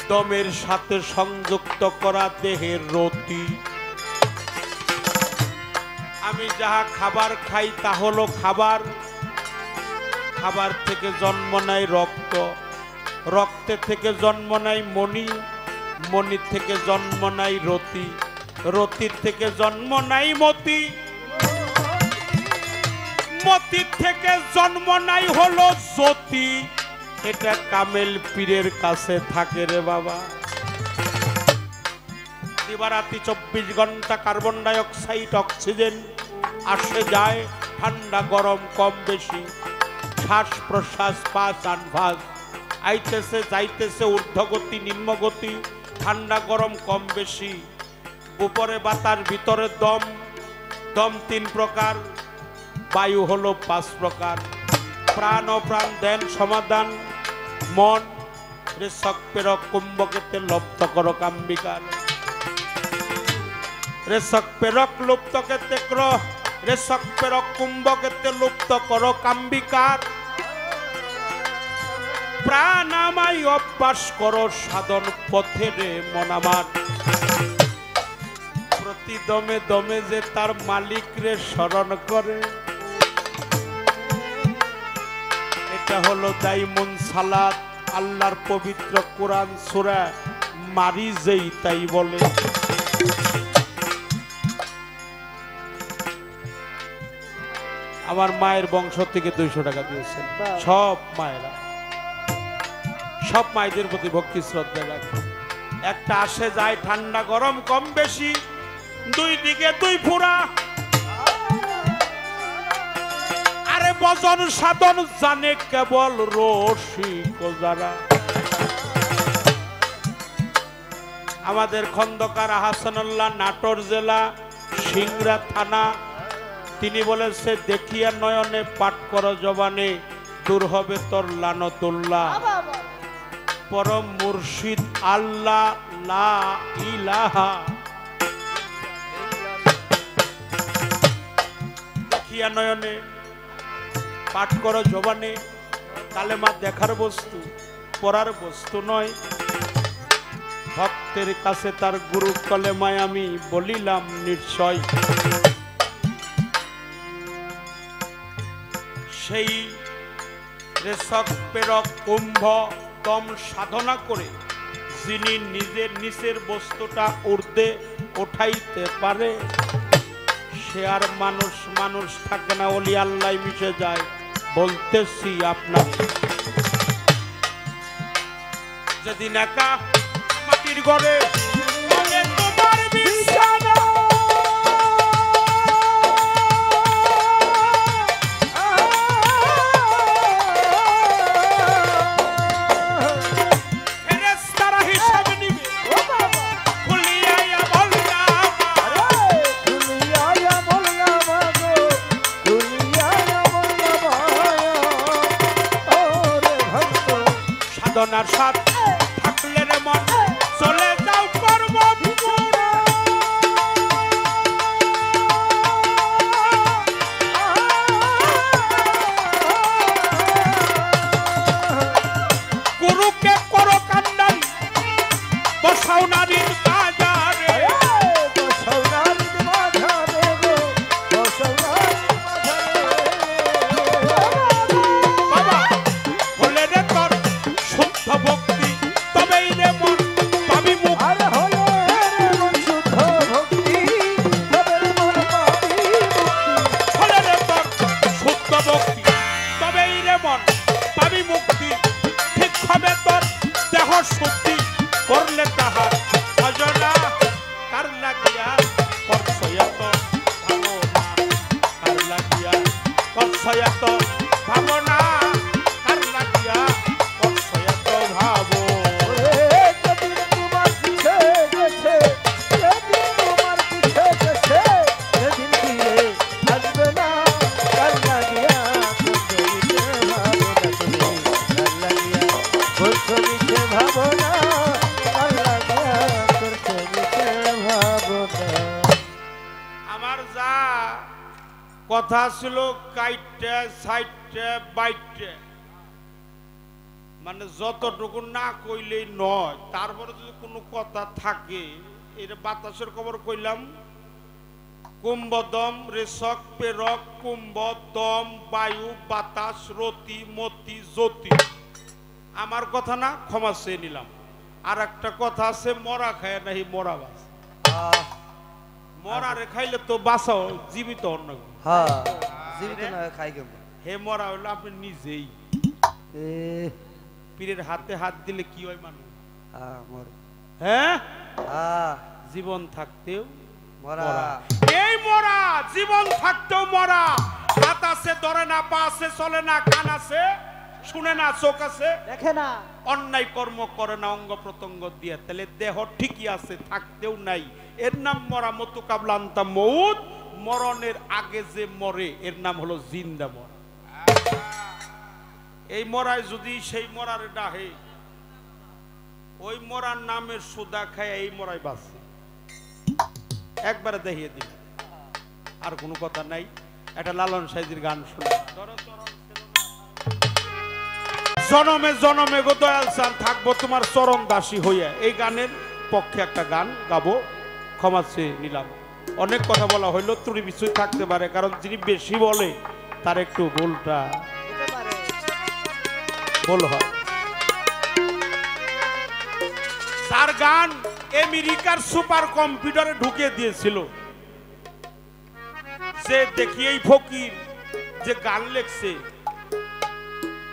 দমের সাথে সংযুক্ত করা দেহের রতি, আমি যাহা খাবার খাই তা হলো খাবার, খাবার থেকে জন্ম নেয় রক্ত, রক্তে থেকে জন্ম নেয় মণি, মণি থেকে জন্ম নেয় রতি, রতির থেকে জন্ম নেয় মতি, মতির থেকে জন্ম নেয় হলো জ্যোতি। এটা কামেল পীরের কাছে থাকে রে বাবা। দিবারাতি 24 ঘন্টা কার্বন ডাই অক্সাইড অক্সিজেন আসে যায়, ঠান্ডা গরম কম বেশি, শ্বাস প্রশ্বাস পাস আনভাস আইতেছে যাইতেছে, ঊর্ধ্বগতি নিম্নগতি, ঠান্ডা গরম কম বেশি, উপরে বাতাস ভিতরে দম, দম 3 প্রকার, বায়ু হলো 5 প্রকার, প্রাণ ও প্রাণ দেন সমাধান, মন রেশক প্রেরক কুম্ভকেতে লব্ধ কর কাম্বিকার, রেশক প্রেরক লুপ্ত কেতে ক্রহ, রেশক প্রেরক কুম্ভকেতে লুপ্ত কর কাম্বিকার, প্রাণ আমায় অভ্যাস করো সাধন পথে রে মন আমার, প্রতি দমে দমে যে তার মালিক রে স্মরণ করে, এটা হলো দাইমুন সালাত, আল্লাহর পবিত্র কোরআন সূরা মারিজেই তাই বলে। আমার মায়ের বংশ থেকে 200 টাকা দিয়েছেন সব মায়েরা, সব মায়েদের প্রতি ভক্তি শ্রদ্ধা রাখে। একটা আসে যায় ঠান্ডা গরম কম বেশি, দুই দিকে 2 ফুরা, আরে বজন সাধন জানে কেবল রসিক যারা। আমাদের খন্দকার হাসানুল্লাহ নাটোর জেলা সিংড়া থানা, তিনি বলেছে দেখিয়া নয়নে পাঠ কর জবানে, দূর হবে তোর লানতুল্লাহ, পরম মুর্শিদ আল্লাহ লা ইলাহা। দেখিয়া নয়নে পাঠ করো জবানে, কালেমা দেখার বস্তু পড়ার বস্তু নয়, ভক্তের কাছে তার গুরু কলেমায় আমি বলিলাম নিশ্চয়। সেই রেশক প্রেরক কুম্ভ দম সাধনা করে যিনি নিজের নিচের বস্তুটা ঊর্ধ্বে উঠাইতে পারে, সে আর মানুষ মানুষ থাকে না, ওলি আল্লাহ মিশে যায়। বলতেছি আপনার যেদিন একা মাটির ঘরে তোমার বিছানা, ফেরেশতারা হিসাব নিবে, খুলিয়া বলনা দুনিয়া বলনা মাগো, দুনিয়া বলনা মায়া, ওরে ভক্ত সাধনার সাথ থাকলে রে মন চলে যাও পর্বত চূড়া। গুরুকে করো কান্দাই, বসাও নারীর বাজারে, বসৌনারি মাঝারে গো, বসৌনারি বাবা হলে রে তোর শুদ্ধ ভক্তি, তবেই রে মন পাবি মুখ, আর হলো রে মন শুদ্ধ ভক্তি, তবে মন পাবি মুক্তি। হলে রে তোর শুদ্ধ ভক্তি, তবেই রে মন পাবি মুক্তি, ঠিক হবে তোর দেহ শুদ্ধি, করলে তাহার ভজনা, কার লাগিয়া করছয়াত ভাবনা, কার লাগিয়া করছয়াত ভাবনা, কার লাগিয়া করছয়াত ভাবো। ওরে যেদিন তোমার পিছে গেছে, যেদিন তোমার পিছে গেছে, সেদিন ফিরে আসবে না, কার লাগিয়া করছো মিছে ভাবনা তুমি, কার লাগিয়া করছো মিছে ভাবনা, কার লাগিয়া করছো মিছে ভাবনা। আমার যা কথা ছিল কাইটে সাইটে বাইটে, মানে যতটুকু না কইলেই নয়, তারপরে যদি কোনো কথা থাকে, এটা বাতাসের খবর কইলাম, কুম্ভ দম রেশক পেরক কুম্ভ দম বায়ু বাতাস রতি মতি জ্যোতি। আমার কথা না, ক্ষমা চেয়ে নিলাম। আর একটা কথা আছে, মরা খায় নাহি মরা বাস। মরা রে খাইলে তো বাঁচাও, জীবিত অন্য। হ্যাঁ জীবিত না খাই কেমন? হে মরা হইলো আপনি নিজেই। পীরের হাতে হাত দিলে কি হয় মানুষ? হ্যাঁ জীবন থাকতেও মরা। এই মরা, জীবন থাকতেও মরা। হাত আছে ধরে না, পা আছে চলে না, কান আছে শুনে না, চোখ আছে দেখে না, অন্যায় কর্ম করে না অঙ্গ প্রত্যঙ্গ দিয়ে, তাহলে দেহ ঠিকই আছে, থাকতেও নাই। এর নাম মরা। মতু কাবলান্তা মউত, মরণের আগে যে মরে এর নাম হলো জিন্দা মরা। এই মরায় যদি সেই মরার ডাহে ওই মরার নামের সুদা খায়, এই মরাই বাঁচে। একবারে দেখিয়ে দিল, আর কোনো কথা নাই। একটা লালন সাইজির গান শুনে, জনমে জনমে গো দয়াল চান থাকবো তোমার চরণ দাসী হইয়া। এই গানের পক্ষে একটা গান গাবো, ক্ষমা চেয়ে নিলাম। অনেক কথা বলা হইলো, ত্রুটি বিষয় থাকতে পারে, কারণ যিনি বেশি বলে তার একটু ভুলটা ভুল হয়। তার গান আমেরিকার সুপার কম্পিউটারে ঢুকিয়ে দিয়েছিল, যে দেখি এই ফকির যে গান লেখছে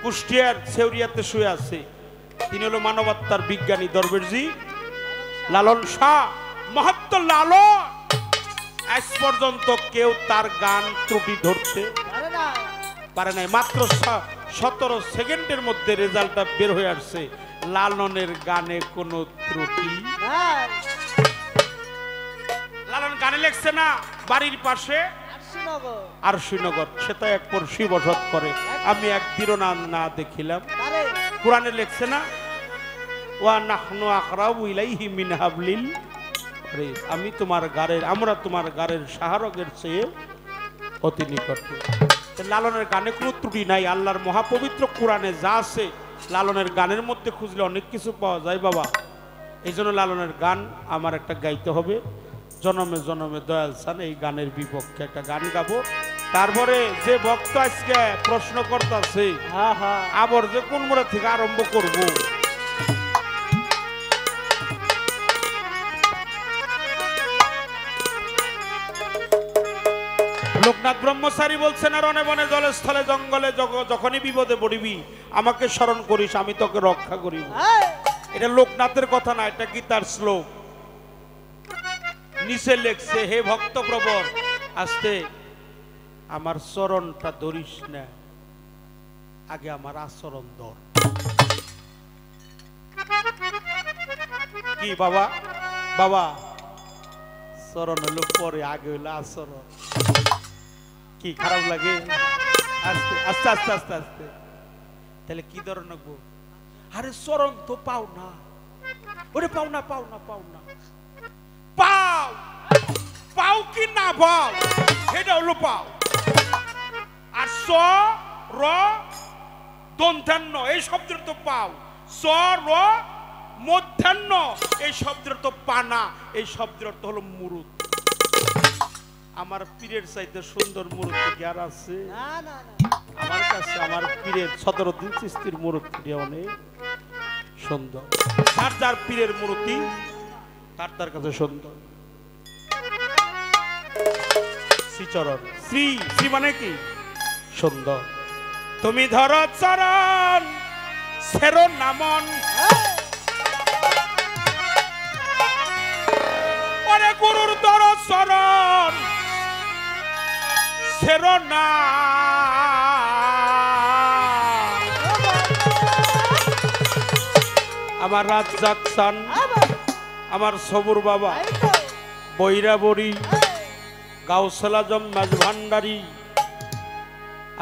কুষ্টিয়ার সেউরিয়াতে শুয়ে আছে, তিনি হলো মানবাত্মার বিজ্ঞানী দরবেশজি লালন শাহ মাহাত্ম লালন। আজ পর্যন্ত কেউ তার গান ত্রুটি ধরতে পারে নাই। মাত্র 17 সেকেন্ডের মধ্যে রেজাল্টটা বের হয়ে আসছে, লালনের গানে কোনো ত্রুটি। লালন গানে লেখছে না বাড়ির পাশে আর শ্রীনগর, সেটা এক পড়শি বসত করে, আমি এক দিরনান না দেখিলাম। কোরআনে লেখছে না ওয়া নাহনু আকরাবু ইলাইহি মিন হাবলিল, আমি তোমার গারের, আমরা তোমার গারের শাহরগের চেয়ে অতি নিকটে। লালনের গানে কোনো ত্রুটি নাই। আল্লাহর মহাপবিত্র কোরআনে যা আছে লালনের গানের মধ্যে খুঁজলে অনেক কিছু পাওয়া যায় বাবা। এই জন্য লালনের গান আমার একটা গাইতে হবে। জনমে জনমে দয়াল চান, এই গানের বিপক্ষে একটা গান গাবো। তারপরে যে ভক্ত আজকে প্রশ্ন করতেছে আবার যে কোন মোড়া থেকে আরম্ভ করব, লোকনাথ ব্রহ্মচারী বলছেন, আর রণে বনে জলে স্থলে জঙ্গলে যখনই বিপদে পড়িবি আমাকে স্মরণ করিস, আমি তোকে রক্ষা করিব। এটা লোকনাথের কথা না, এটা গীতার শ্লোক। নিচে লেখছে, হে ভক্ত প্রবর আস্তে আমার চরণটা ধরিস না, আগে আমার আচরণ ধর। কি বাবা, বাবা চরণ হলো পরে, আগে হলো আচরণ। কি খারাপ লাগে? আস্তে আস্তে আস্তে আস্তে আস্তে। তাহলে কি ধরন রাখবো? আরে চরণ তো পাও না, ওরে পাও না, পাও না, পাও না, পাও পাও কি না পাও, এটা হলো পাও। আর স র দন্তান্ন এই শব্দের তো পাও, স র মধ্যাহ্ন এই শব্দের তো পানা, এই শব্দের অর্থ হলো মুরুদ। আমার পীরের চাইতে সুন্দর মুরুদ কি আর আছে? আমার কাছে আমার পীরের সদরুদ্দিন চিশতির মূর্তি অনেক সুন্দর। যার যার পীরের মূর্তি তার তার কাছে সুন্দর। শ্রীচরণ, শ্রী শ্রী মানে কি? সুন্দর। তুমি ধরো চরণ সেরো নামন, ওরে গুরুর ধরো চরণ সেরো না। আমার রাজ্জাক চান, আমার সবুর বাবা, বৈরাবরী, গাউসুল আজম মাঝ ভান্ডারী,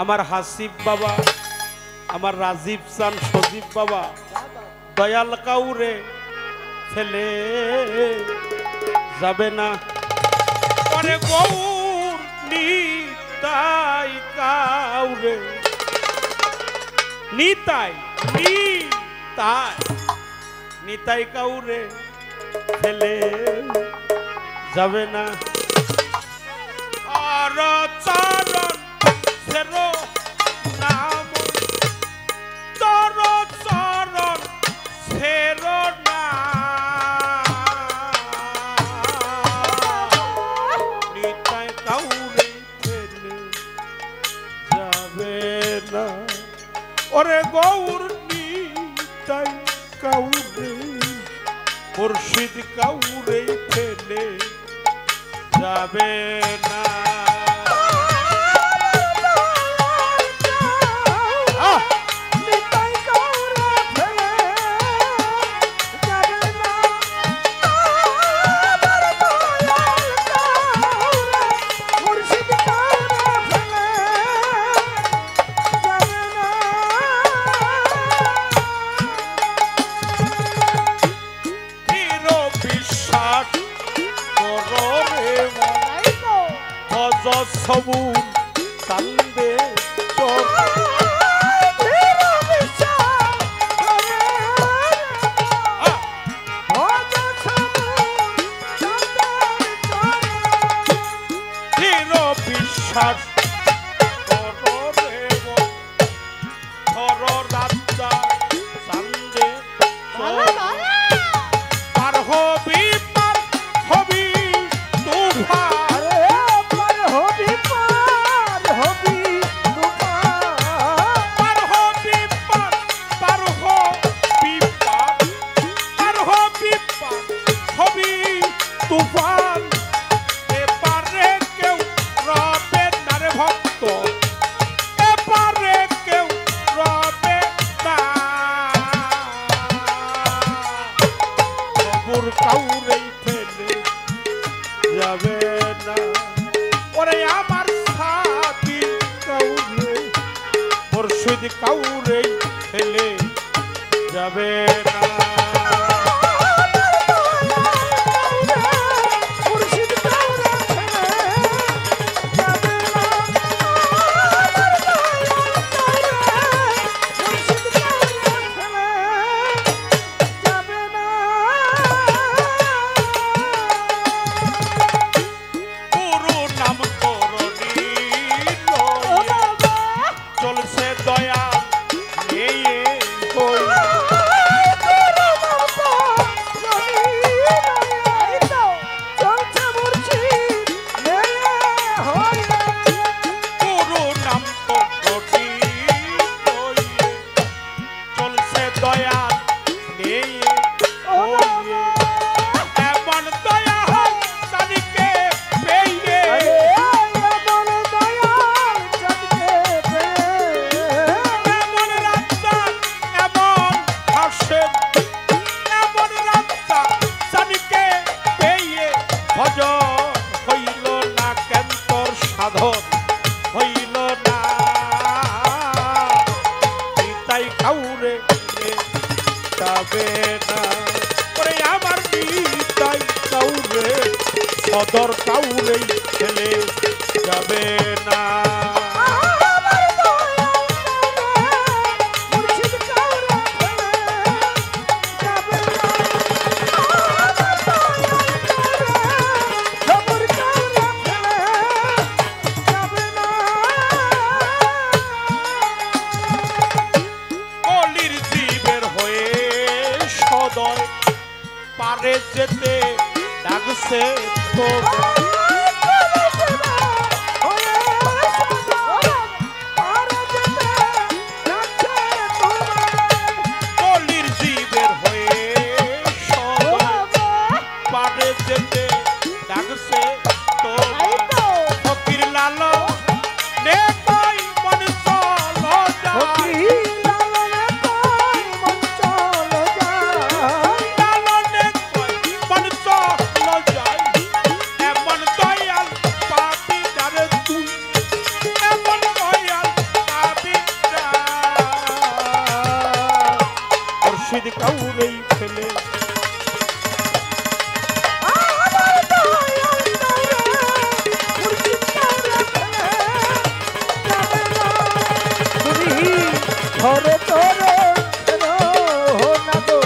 আমার হাসিব বাবা, আমার রাজীব চান, সজীব বাবা, দয়াল কাউরে ছেলে যাবে না। অনেক গৌর নিতাই কাউরে, নিতাই নিতাই নিতাই কাউরে ছেলে যাবে না। যাবে না ওরে গৌর নিতাই কাউরে মুর্শিদ কাউরে ফেলে যাবে না সবুজ কান্দে বিশ্বাস রাজা কান্দে পার হবি পার হবি তুফান তুফান এপারে কেউ রবে না রে ভক্ত এপারে কেউ রবে না কবুর কাউরেই ফেলে যাবে না ওরে আমার সাথী কাউরে মুর্শিদ কাউরেই ফেলে যাবে না সদর কাউরেই ফেলে যাবে না কলির জীবের হয়ে সদর পারে যেতে ডাকছে তো কলির জীবের হয়ে পারে যেতে ডাকছে তো ফকির লাল নে কই মন চলো যায় কাউরেই ফেলে ধরে তোরে না তো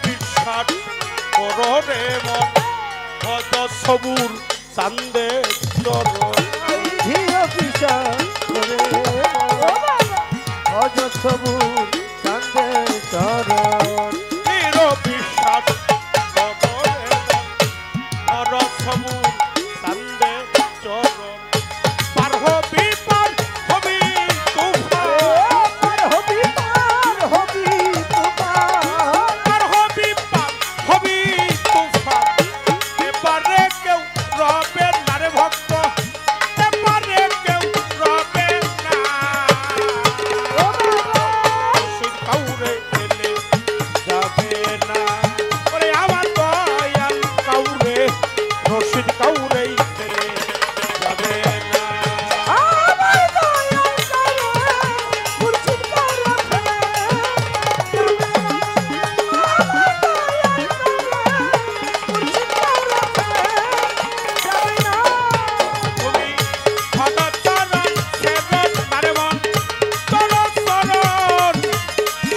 বিশ্বাস করো রে মন ভজ সবুর চান্দে চরণ ধিয়া পিশাচ করে অযথ সবুর চাঁদে চরণ দৃঢ় বিশ্বাস বদরে মন ভজ সবুর চান্দে চরণ পার হবি তুফান পার হবি তুফান পার হবি তুফান এবারে কেউ রবে না রে ভক্ত এবারে কেউ রবে না রশিদ কাউরে এলে যাবে না ওরে আমার দয়াল কাউরে রশিদ কাউরে এলে যাবে না আমার দয়াল করে মুর্শিদ করে আমার দয়াল করে মুর্শিদ করে যাবে না তুমি ভগচরণ সেবন মারে মন চরণ চরণ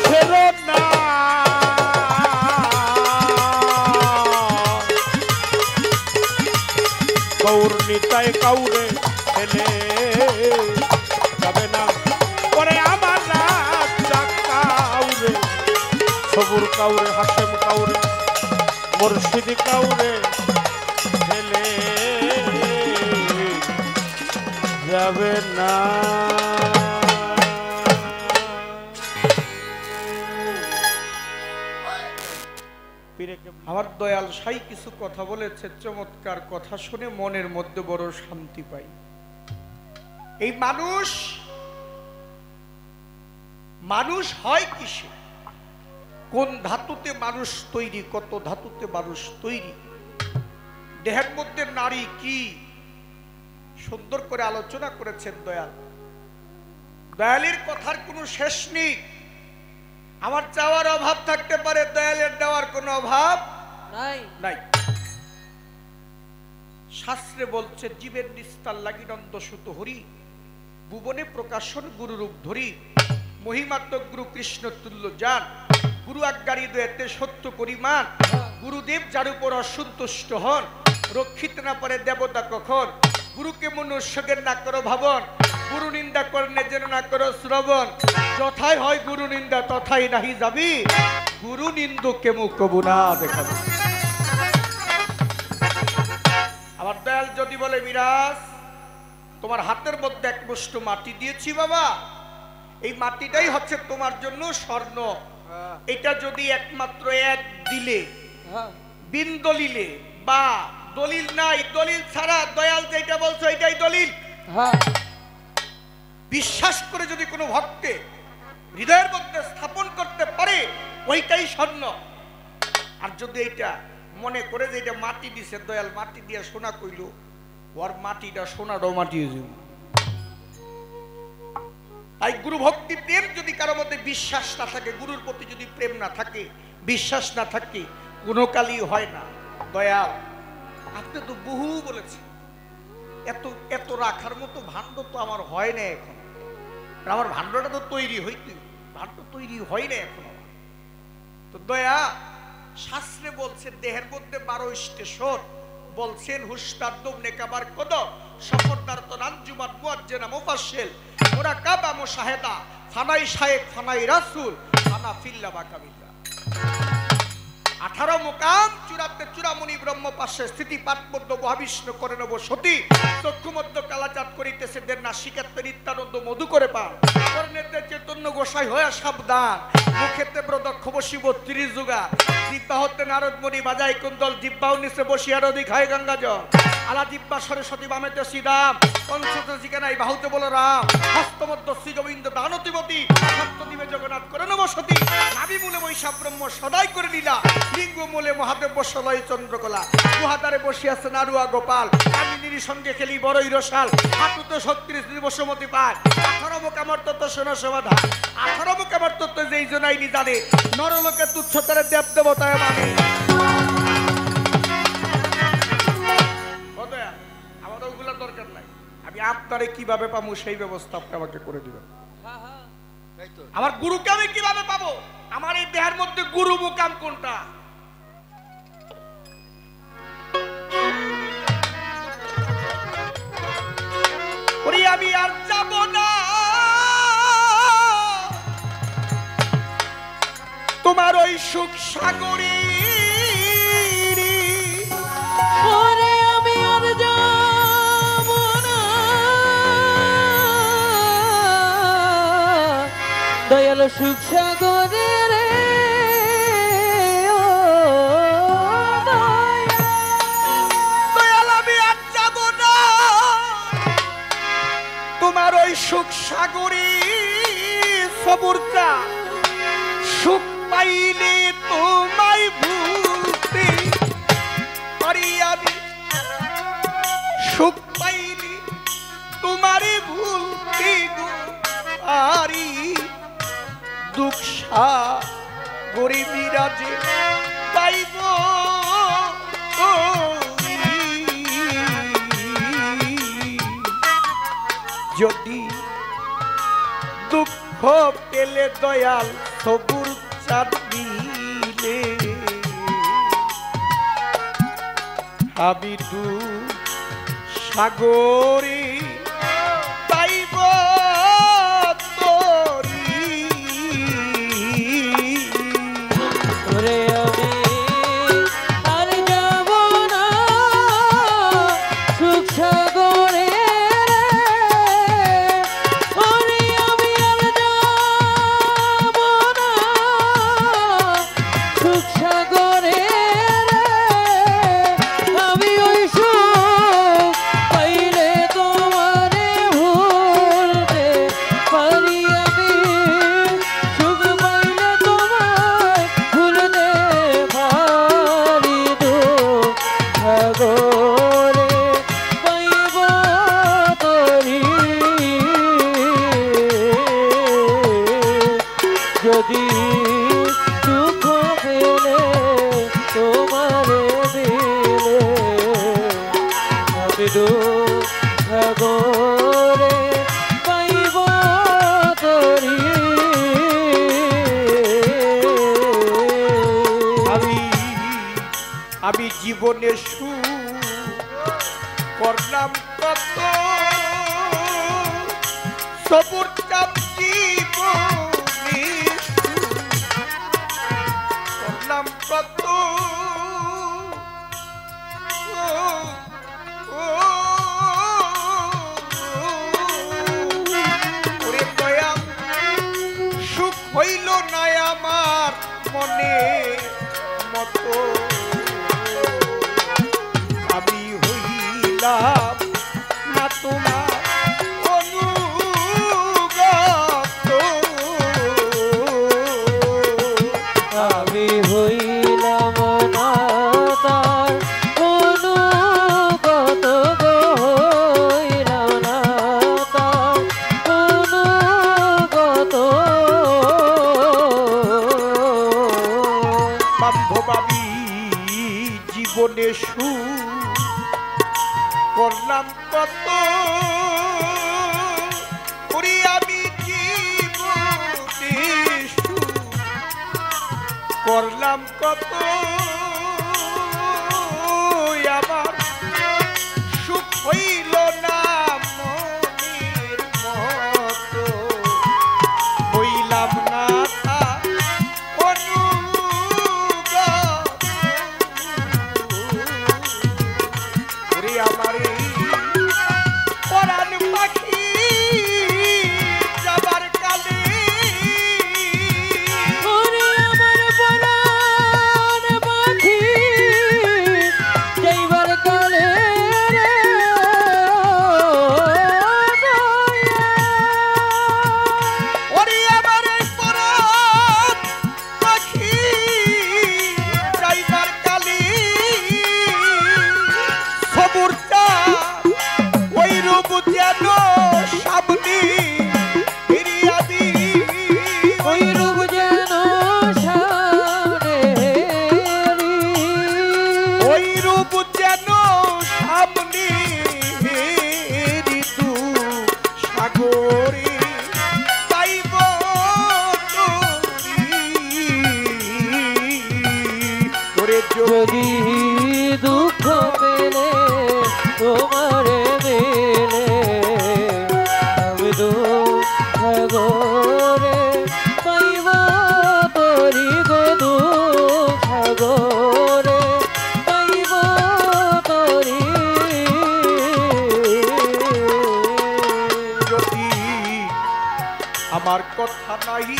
সেবন না গৌর নিতাই কাউরে ছেলে যাবে না পরে আমার রাজা কাউরে সবুর কাউরে হাসেম কাউরে মুর্শিদ কাউরে ছেলে যাবে না আমার দয়াল সাই কিছু কথা বলেছে, চমৎকার কথা শুনে মনের মধ্যে বড় শান্তি পাই। এই মানুষ হয় কিসে, কোন ধাতুতে মানুষ তৈরি, কত ধাতুতে মানুষ তৈরি, দেহের মধ্যে নারী কি সুন্দর করে আলোচনা করেছেন দয়াল। দয়ালের কথার কোনো শেষ নেই। আমার চাওয়ার অভাব থাকতে পারে, দয়ালের দেওয়ার কোনো অভাব নাই নাই। শাস্ত্রে বলছে জীবের নিস্তার লাগি নন্দ সুত হরি, ভুবনে প্রকাশন গুরুরূপ ধরি, মহিমাত্মক গুরু কৃষ্ণ তুল্য যান, গুরু আজ্ঞারি দয়াতে সত্য পরিমাণ, গুরুদেব যার উপর অসন্তুষ্ট হন, রক্ষিত না পারে দেবতা কখন, গুরুকে মনুষ্যকে না করো ভাবন, গুরু নিন্দা করলে যেন না করো শ্রবণ, যথাই হয় গুরু নিন্দা তথাই নাহি যাবি, গুরু নিন্দুকে মুখ কবু না দেখাবো। আমার দয়াল যদি বলে বিরাজ তোমার হাতের মধ্যে এক মুষ্ঠ মাটি দিয়েছি বাবা, এই মাটিটাই হচ্ছে তোমার জন্য স্বর্ণ, এটা যদি একমাত্র এক দিলে বিন দলিলে বা দলিল নাই, দলিল ছাড়া দয়াল যেটা বলছো এটাই দলিল, বিশ্বাস করে যদি কোনো ভক্তে হৃদয়ের মধ্যে স্থাপন করতে পারে ওইটাই স্বর্ণ। আর যদি এইটা মনে করে যে এটা মাটি দিছে, দয়াল মাটি দিয়ে সোনা কইল, ওর মাটিটা সোনারও মাটি হয়ে যাবে। তাই গুরু ভক্তি প্রেম যদি কারো মধ্যে বিশ্বাস না থাকে, গুরুর প্রতি যদি প্রেম না থাকে, বিশ্বাস না থাকে, কোনো কালই হয় না। দয়াল আপনি তো বহু বলেছেন, এত এত রাখার মতো ভাণ্ড তো আমার হয় না এখন, আমার ভাণ্ডটা তো তৈরি হইতে, ভাণ্ড তৈরি হয় না এখন আমার। তো দয়া শাস্ত্রে বলছে দেহের মধ্যে 12 স্টেশন, বলছেন হুস্তাদ্দুম নেকাবার কদম সফরদার তো নানজুমান মুয়াজ্জিনা মুফাসসিল ওরা কাবা মুশাহেদা ফানাই শায়েখ ফানাই রাসূল ফানা ফিল্লা বাকাবিল্লা। 18 মুকাম চূড়াতে চূড়ামণি ব্রহ্ম পাশে স্থিতি পাটমধ্য মহাবিষ্ণু করে নেব সতী, চক্ষু মধ্য কালাজাত করিতেছে দের নাসিকাতে নিত্যানন্দ মধু করে পান, কর্ণেতে চৈতন্য গোসাই হয়ে সাবধান, মুখেতে ব্রদক্ষ বসিব 30 যুগা, জিব্বা হতে নারদমণি বাজাই কুন্দল, জিব্বাও নিচে বসিয়া নদী খায় গঙ্গা জল, আলা জিব্বা সরস্বতী বামেতে শ্রীরাম, কংসতে জিজ্ঞানাই বাহুতে বল রাম, হস্তমধ্য শ্রী গোবিন্দ দানতিমতী, সপ্তদ্বীপে জগন্নাথ করে নেব সতী, নাভি মূলে বৈশাখ ব্রহ্ম সদাই করে লীলা, লিঙ্গ মূলে মহাদেব বসলয় চন্দ্রকলা, গুহাদারে বসিয়াছে নারুয়া গোপাল, কামিনীর সঙ্গে খেলি বড়ই রসাল, হাঁটুতে 36 বসুমতি পায়, 18 মুখ আমার তত্ত্ব শোনা সমাধান, 18 মুখ আমার তত্ত্ব যেই জনাই নি জানে, নরলোকে তুচ্ছতারে দেব দেবতায় মানে। আমার ওগুলোর দরকার নাই, আমি আপনারে কিভাবে পাবো সেই ব্যবস্থা আপনি আমাকে করে দিবেন। আমার গুরুকে আমি কিভাবে পাবো? আমার এই দেহের মধ্যে গুরু মুকাম কোনটা? ওই সুখ সাগরে ওরে আমি আর যাব না দয়াল সুখ সাগরে রে ও দয়াল আমি আর যাব না তোমার ওই সুখ সাগরে সবুরটা সুখ পাইলে তোমায় ভুলতে পারি আমি সুখ পাইলে তোমারে ভুলতে পারি দুঃখ সাগরে বিরাজে পাইব যদি দুঃখ পেলে দয়াল সবুর চাঁদ দিলে আমি তু সাগরে পাইব তোরি ওরে আমি আর যাব না সুখ সাগরে ওরে আমি আর যাব না সুখ সাগরে আমি ওই সুখ পাইলে তোমারে ভুলতে পারি আমি সুখ পাইলে তোমায় ভুলতে পারি দুঃখ সাগরে পাইব তোরি যদি দুঃখ পেলে তোমারে দিলে আমি দুঃখ সাগরে পাইব তোরি আমি আমি জীবনে করলাম কত সবুর চাপ জীবনে করলাম কত ওরে দয়া সুখ হইল না আমার মনে মতো আমি হইলাম না তোমার অনুগত আমি হইলাম না তার অনুগত হইলাম না তার অনুগত বান্ধবাবী জীবনে করলাম কত করি আমি জীবনে করলাম কত আমার সুখ হইল না মনের মতো হইলাম না তার অনুগত। ওরে আমার এই পরাণ পাখি যাবার কালে ওরে আমার বলার পাখি যাইবার কালে রে ওরে আমার এই পরাণ পাখি যাইবার কালে সবুরটা ওই রূপ যেন সামনে ফিরিয়া দি ওই রূপ যেন সামনে ওই রূপ যেন সামনে ঋতু সাগরে পাইব তোরে যদি দুঃখ পেলে তোমারে মেলে আমি দুঃখ সাগরে পাইব তোরি গো আমার কথা নাই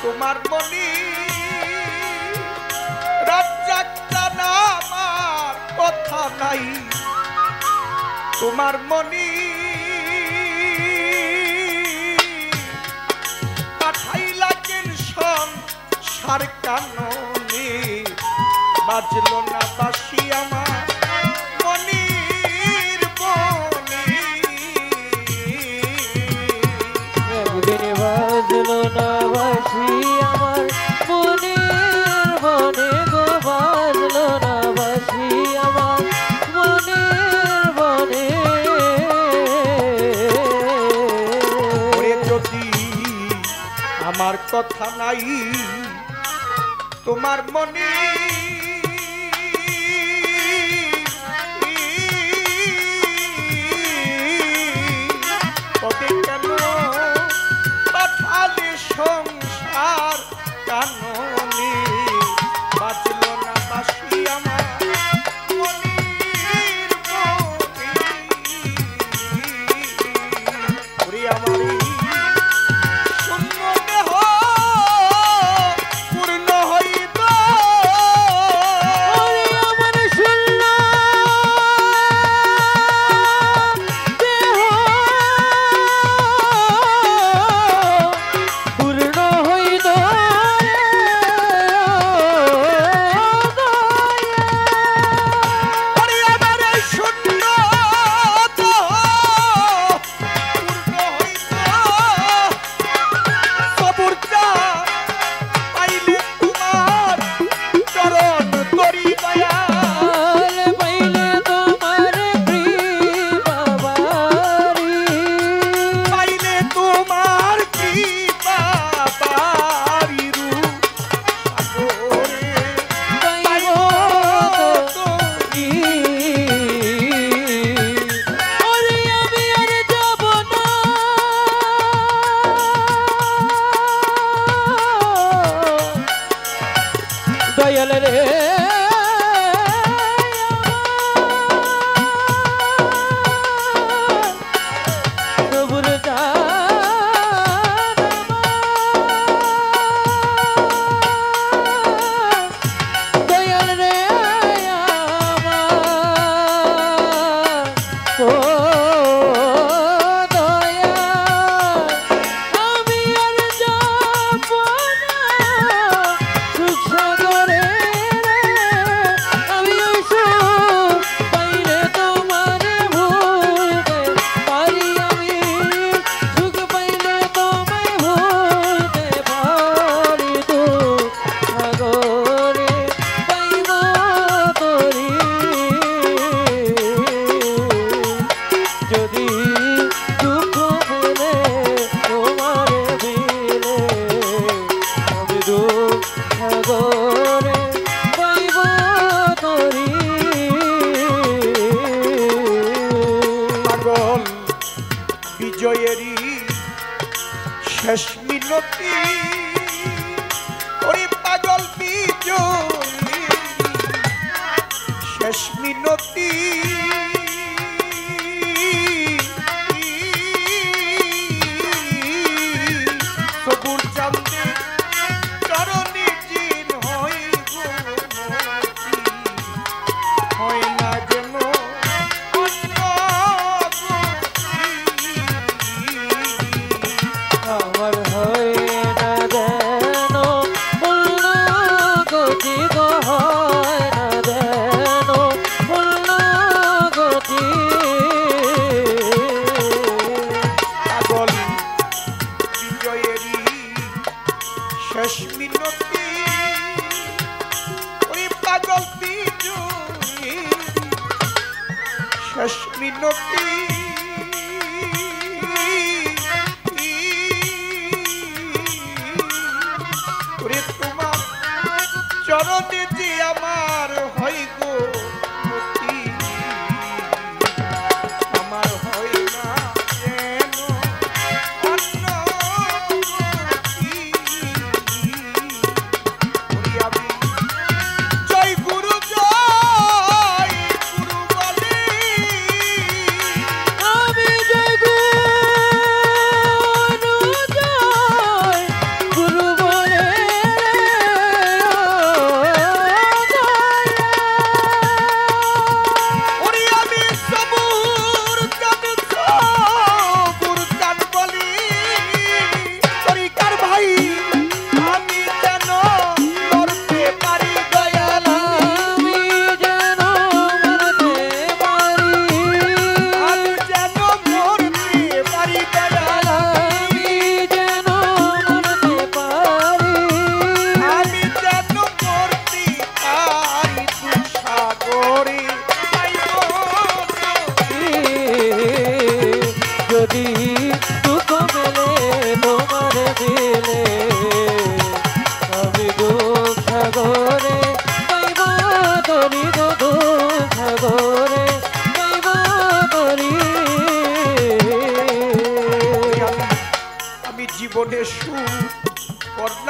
তোমার মনি রাজ্জাক জানা আমার কথা নাই তোমার মনি পাঠাইলা টেনশন সার কাননে বাজলো না বাসি আমার মনির বনে একদিন বাজলো না বাঁশি আমার মনের বনে গো বাজলো না বাঁশি আমার মনের বনে ওরে যদি আমার কথা নাই তোমার মনে তবে কেন পাঠালে সংসার কাননে বাজলো না বাসি আমার মনির বনে ওরে আমার শূন্য দেহ পূর্ণ হইত ওরে আমার শূন্য দেহ পূর্ণ হইত ওরে আমার এই শূন্য দেহ পূর্ণ হইত সবুরটা পাইলে তোমার চরণ তরি দয়া পাইলে তোমার কৃপা বারি পাইলে তোমার কৃপা বারিরু সাগরে পাইব তোরি ওরে আমি আর যাব না দয়াল রে সবুর দয়াল রে আমার ও দয়াল আমি আর যাব না সুখ সাগরে আমি ওই সুখ পাইলে তোমার ভুলতে পারি আমি সুখ পাইলে তোমায় ভুলতে পারি তো সাগরে পাইব তোরি যদি দুঃখ বলে তোমার দিলে আমি দুঃখ সাগরে পাইব তোরি পাগল বিজয়েরই শেষ মিনতি ওরে পাগল বিজয়েরই শেষ মিনতি সবুর চান্দে চরণে জিন হই গো মতি হয় না যেন অন্য গতি। আমার হয় না যেন অন্য গতি গো হয় না যেন অন্য গতি পাগল বিজয়েরই শেষ মিনতি ওই পাগল বিজয়ী শেষ মিনতি ওরে তোমার চরণে যে আমার হয় গো মতি আমার হয় না যেন অন্য গতি। ওরে আমি জয় গুরু বলি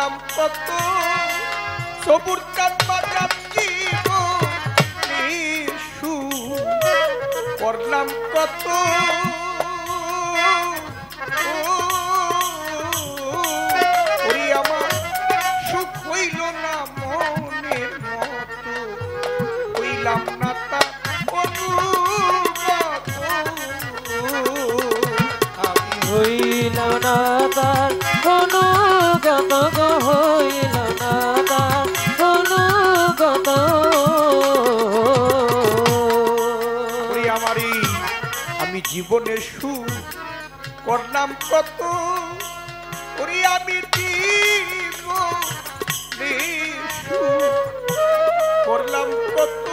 করলাম কত সবুর চাঁদ বাজার করলাম কত ওরে আমার সুখ হইল না মনের মতো হইলাম না তা আমি হইল না তার অনুগত গো, হইল না তার অনুগত। আমি জীবনের সুখ করলাম কত ওরে আমি জীবনের সুখ করলাম কত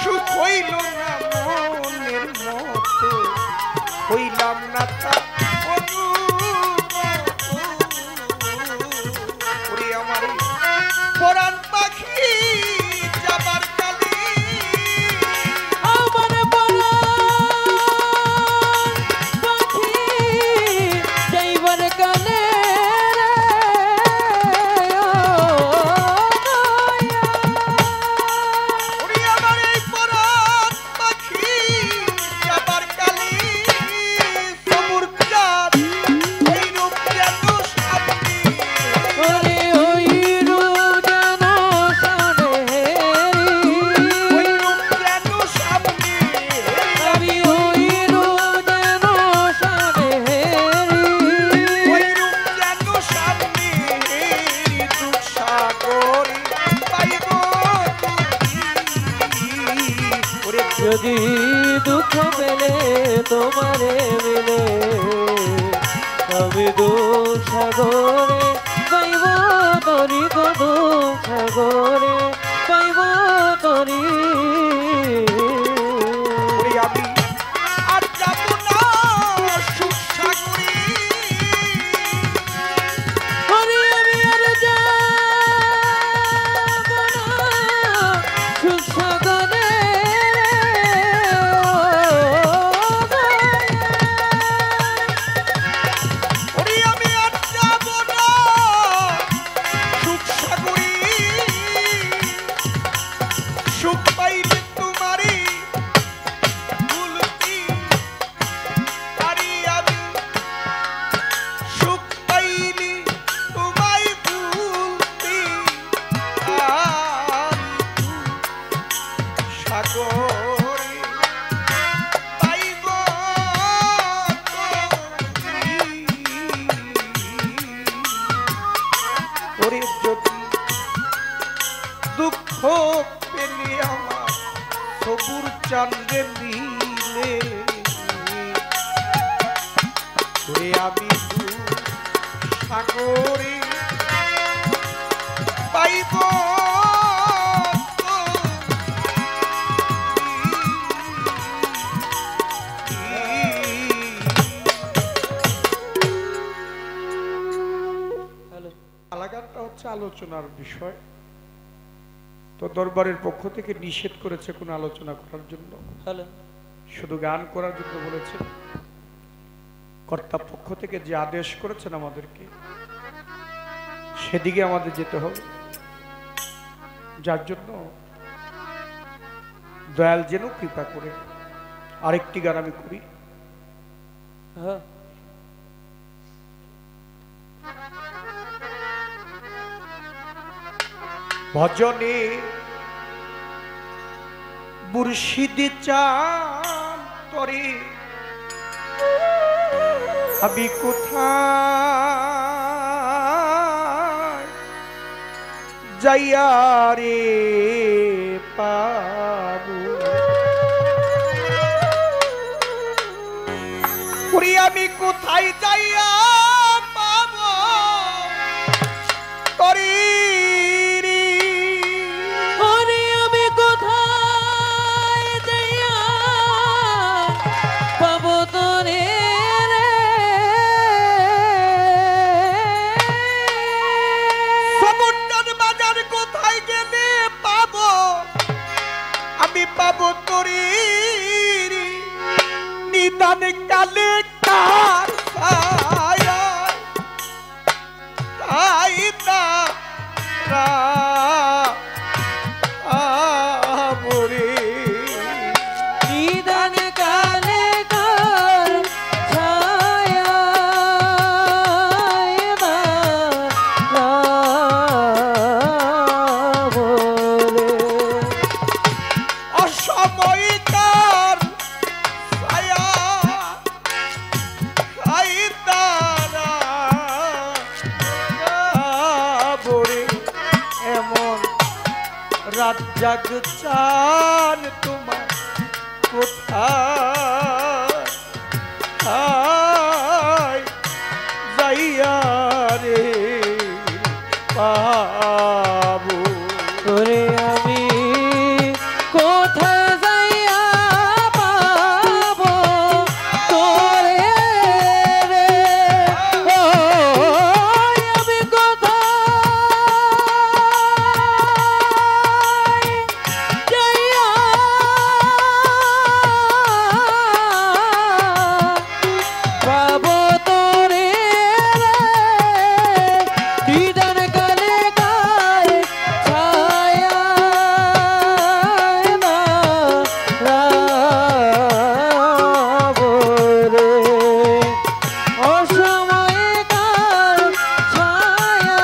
সুখ হইল না মনের মতো হইলাম না তা ওরে আমার পরাণ পাখি যাবার কালে আমার পাখি যাইবার কালে ওরে আমার এই পরাণ পাখি যাবার কালে সবুর চাঁদ এই রূপ যেন সামনে ওরে ওই রূপ যেন সামনে ওই রূপ যেন সামনে আমি ওই রূপ যেন সামনে ওই রূপ যেন সামনে দুঃখ সাগরে পাইব ওরে যদি দুঃখ পেলে তোমারে মিলে আমি দুঃখ সাগরে পাইব তরি গো, দুঃখ সাগরে পাইব তরি। ওরে আমি আর যাব না সুখ সাগরে ওরে আমি আর যাব না সুখ সাগরে। ওরে আমি আর যাব না সুখ সাগরে সুখ পাইলে তোমারই ভুলতি পারি আমি সুখ পাইলে তোমায় ভুলতি সাগরে পাইব ওরে যদি দুঃখ পেলে আমার সবুর চাঁদে মিলে ওরে আমি সাগরে পাইব আলাগানটা হচ্ছে আলোচনার বিষয়, তো দরবারের পক্ষ থেকে নিষেধ করেছে কোনো আলোচনা করার জন্য, হ্যালো শুধু গান করার জন্য বলেছে। কর্তা পক্ষ থেকে যে আদেশ করেছেন আমাদেরকে সেদিকে আমাদের যেতে হবে, যার জন্য দয়াল যেন কৃপা করে আরেকটি গান আমি করি। হ্যাঁ ভজনে মুর্শিদি চান তরে আমি কোথায় যাইয়া রে পাবো ওরে আমি কোথায় যাইয়া পাবো তরে ওরে আমি কোথায় যাইয়া পাবো তোরে রে? সমুদ্রের বাজার কোথায় গেলে পাবো আমি পাবো তোরে নিদান কালে কার ছায়ায় রাত জাগ চান তোমার কোথায় যাইয়া রে পাবো তোরে আমি কোথায় যাইয়া পাবো তোরে রে ও আমি কোথায় যাইয়া পাবো তোরে রে দিদার কালে গায়ে ছায়া না রাবো রে অসময়ে কার ছায়া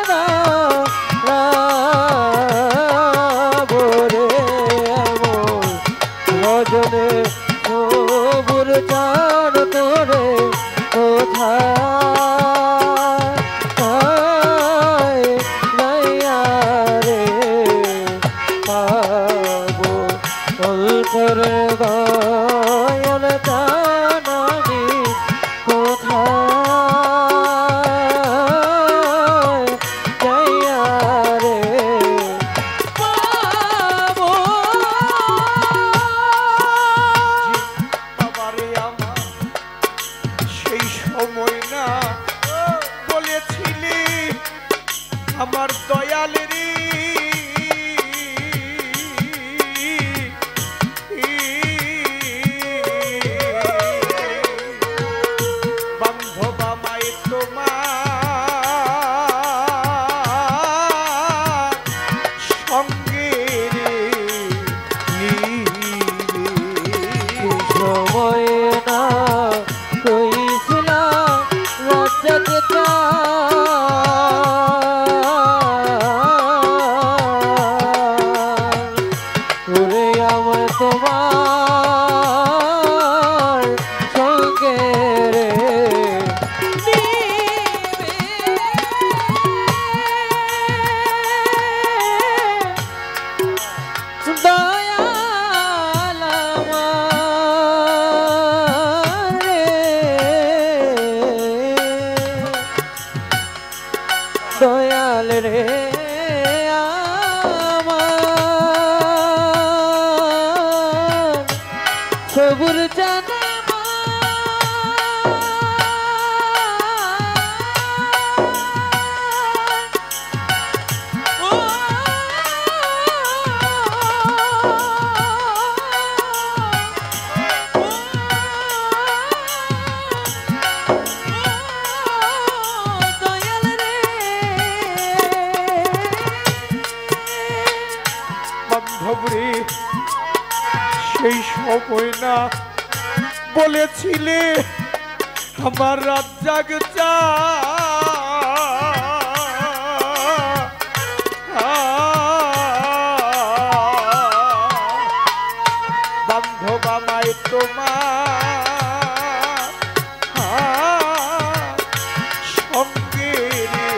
না রাবো রে এমন রজনে সবুর চার তোরে কোথায় নাইয়া রে পাবো অন্তর গায়ন জানানি কোথায় যাইয়া রে পাবো বাবারে আমার সেই সময় না বলেছিলি আমার দয়াল রে বান্ধব আমায় তোমার সঙ্গে রে নিবে সময় না কইছিলাম রাজা ওরে আমার তোমার সঙ্গে রে নিবে দয়াল আমার রে দয়াল রে আমার সবুর জানে দয়াল রে বান্ধব রে সেই সময় না বলেছিলে আমার রাত জাগ বান্ধব আমায় তোমার সঙ্গে রে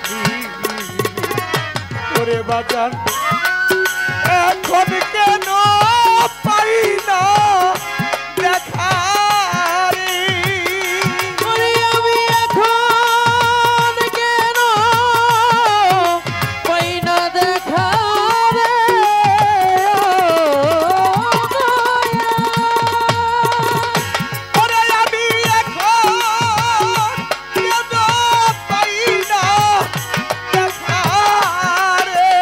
নিবে। ওরে বাজান এখন কেন পাই না দেখা রে ওরে আমি এখন কেন পাই না দেখা রে ওরে আমি এখন কেন পাই না দেখা রে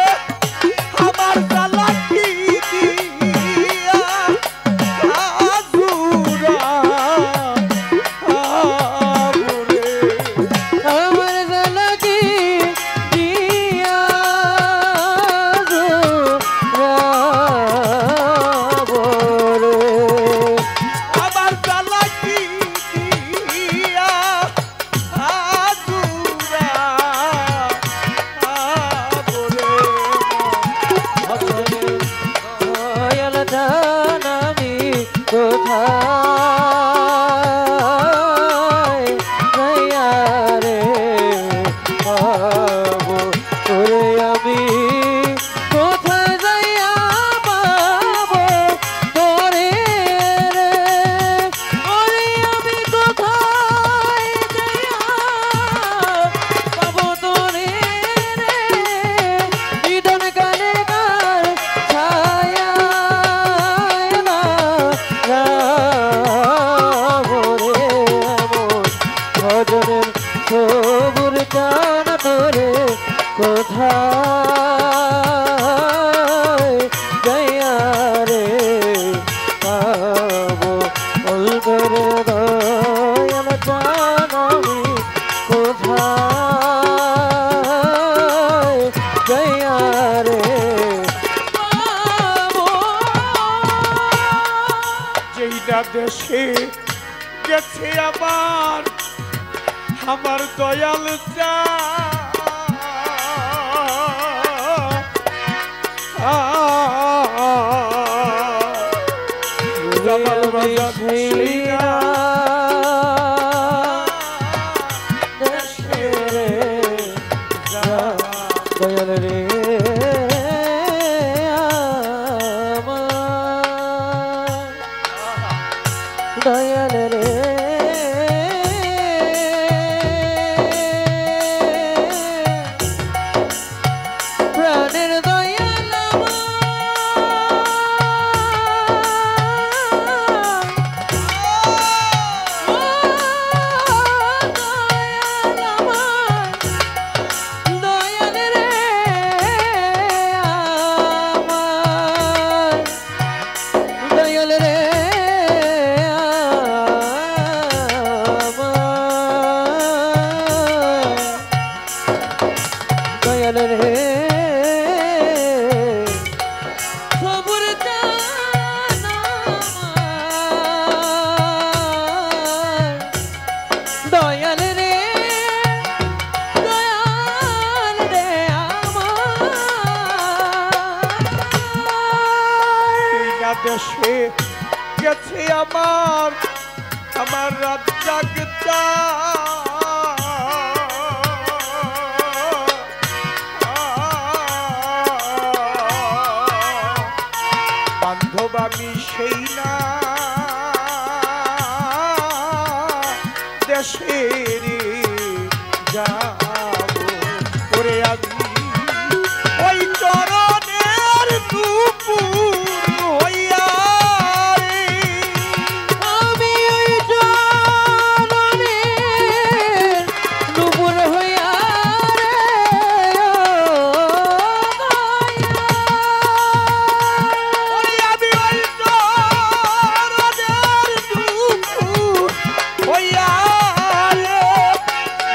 আমার জ্বালা কি তোমারে পাবো। যেই না দেশে গেছে আমার দয়াল চা জামাল বাজার সেই না দেশে রে যা দয়াল রে দয়াল রে প্রাণের দয়াল দয়াল রে দয়াল রে দয়াল রে সবুর দয়াল রে দয়াল রে এই না দেশে গেছে আমার রাজ্জাক চা বান্ধব আমি সেই না দেশে রে যাব ওরে আমি ওই চরণের দুপুর হইয়া রে আমি ওই জননীর নুপুর হইয়া রে ওরে আমি ওই চরণের দুপুর হইয়া রে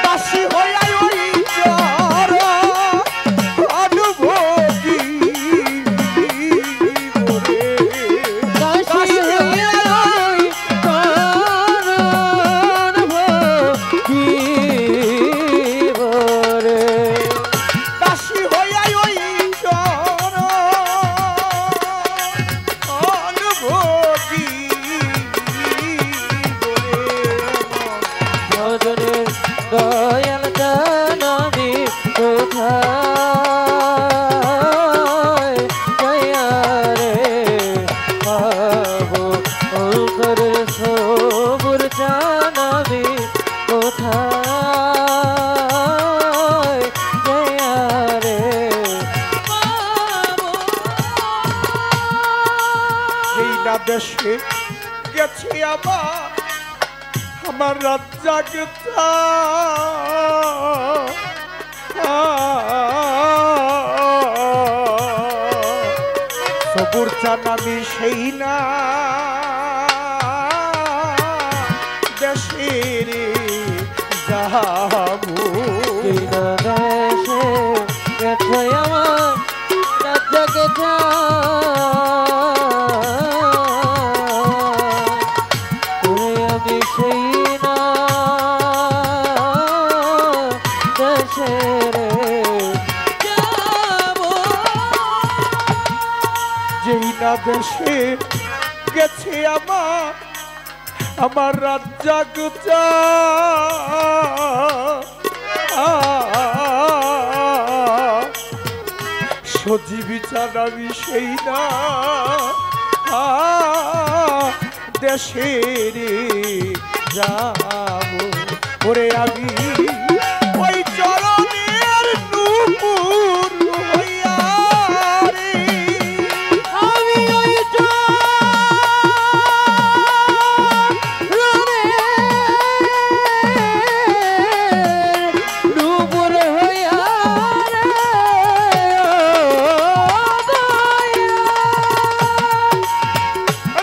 বাসি হইয়া ওই চরণ অনুভূতি মোরে দাসী হইয়া রই করণ ভোগিবরে দাসী হইয়া ওই চরণ অনুভূতি ভজনের দয়াল জানাবি কোথায় জয়া রে পাবো অন্তরের সবুর জানাবি কোথায় জয়া রে পাবো এই না দেশে গেছে আমার রাজ্জাক চা সবুর চান আমি সেই না দেশে রে যাবো কিনা দেশে গেছে আমার রাজ্যকে আমি সেই না দেশে রে যাবো যেই না দেশে গেছে আমার রাজ্জাক চা সজীবী চান আমি সেই না দেশে রে যাবো ওরে আমি ওই চরণের নুপুর হইয়া রে আমি ওই নুপুর হইয়া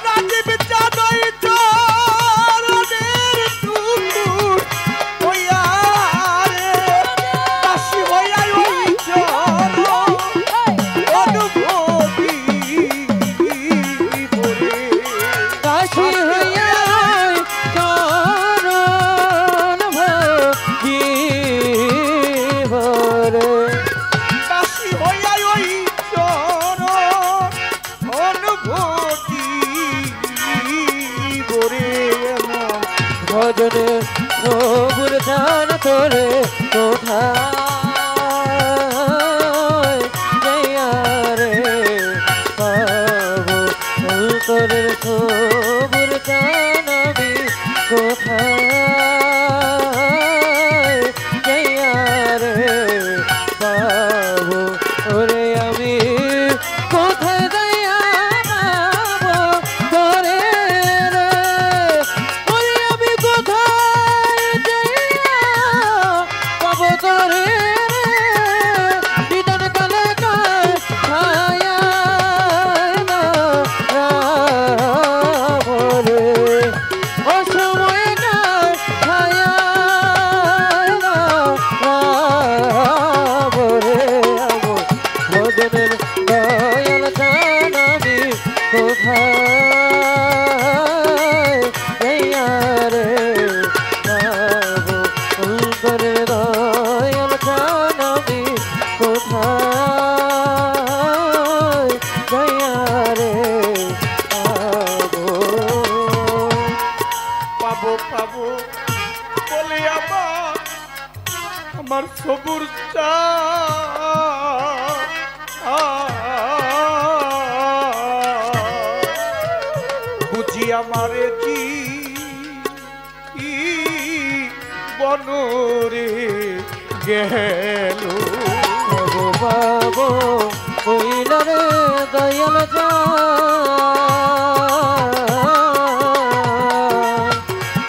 রাজীব চান ওই চরণের নুপুর হইয়া ভজনে প্রভুর জান তোরে কোথায় যাইয়া রে পাবো অন্তরের প্রভুর জান আমি কোথায় যাইয়া রে পাবো ওরে আমি কোথায় যাইয়া পাবো তোরে রে ওরে আমি কোথায় যাইয়া পাবো তোরে রে দিদার কালে কায় ছায়া না রাবরে অসময়ে কায় ছায়া না রাবরে আমো ভজনের দয়াল চান আমি কোথায় যাইয়া রে পাবো অন্তরের দয়াল চান আমি কোথায় যাইয়া রে পাবো পাবো পাবো বলে আমার সবুর বুঝি আমারে বনরে গেল পাবো পাবো কইলা রে দয়াল জান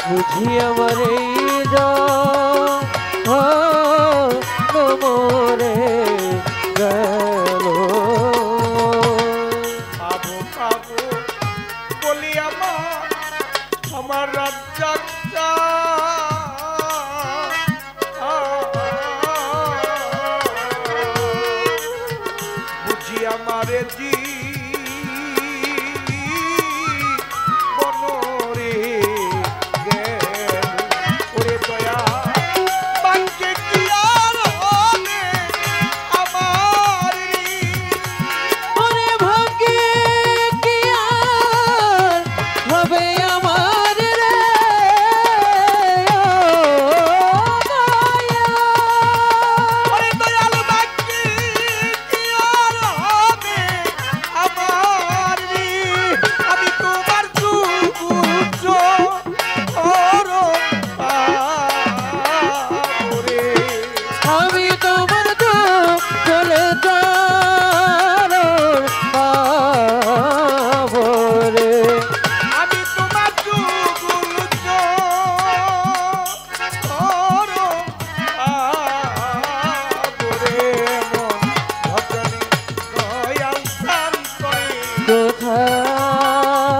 বুঝি আমার এই মোরে গেল পাবো পাবো বলি আমার রাজ্জাক বুঝি আমারে বনরে গেল ওরে দয়া বাক্যে কি আর হবে আমার ওরে ভাগ্যে কি আর হবে আমার রে ওরে দয়াল বাক্যে কি আর হবে আমার আমি তোমার সুগুচ্ছ ওরে আমি তোমার তো চলে যাবরে আমি তোমার সুগুচ্ছ ওরে মন ভজনে দয়াল স্নান করে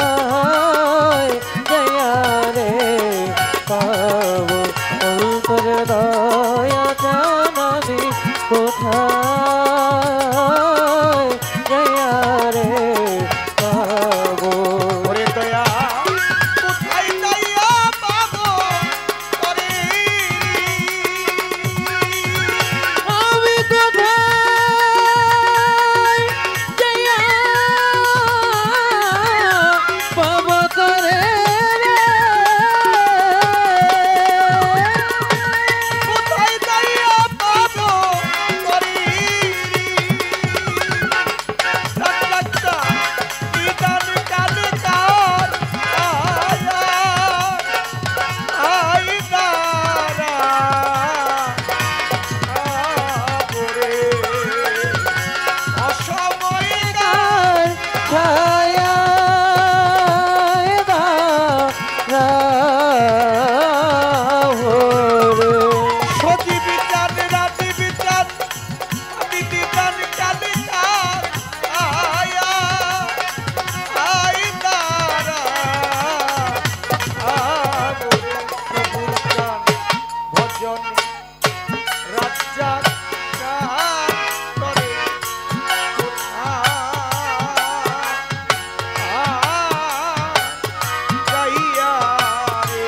কোথায় যাইয়া রে পাবো অন্তরের দয়া চান আমি কোথায় যাইয়া রে পাবো ওরে দয়া কোথায় যাইয়া পাবো ওরে আমি কোথায় যাইয়া পাবো তোরে রে কোথায় যাইয়া পাবো ওরে সাতটা বিধান কালে কার আই দারা ওরে অসময়ে আর ছায়া সতী বিচার রাতি বিচার আমি বিধান কালে কার আই দারা ভজন রাজ্জাক করে যাইয়া রে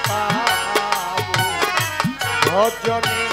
পাবো ভজনে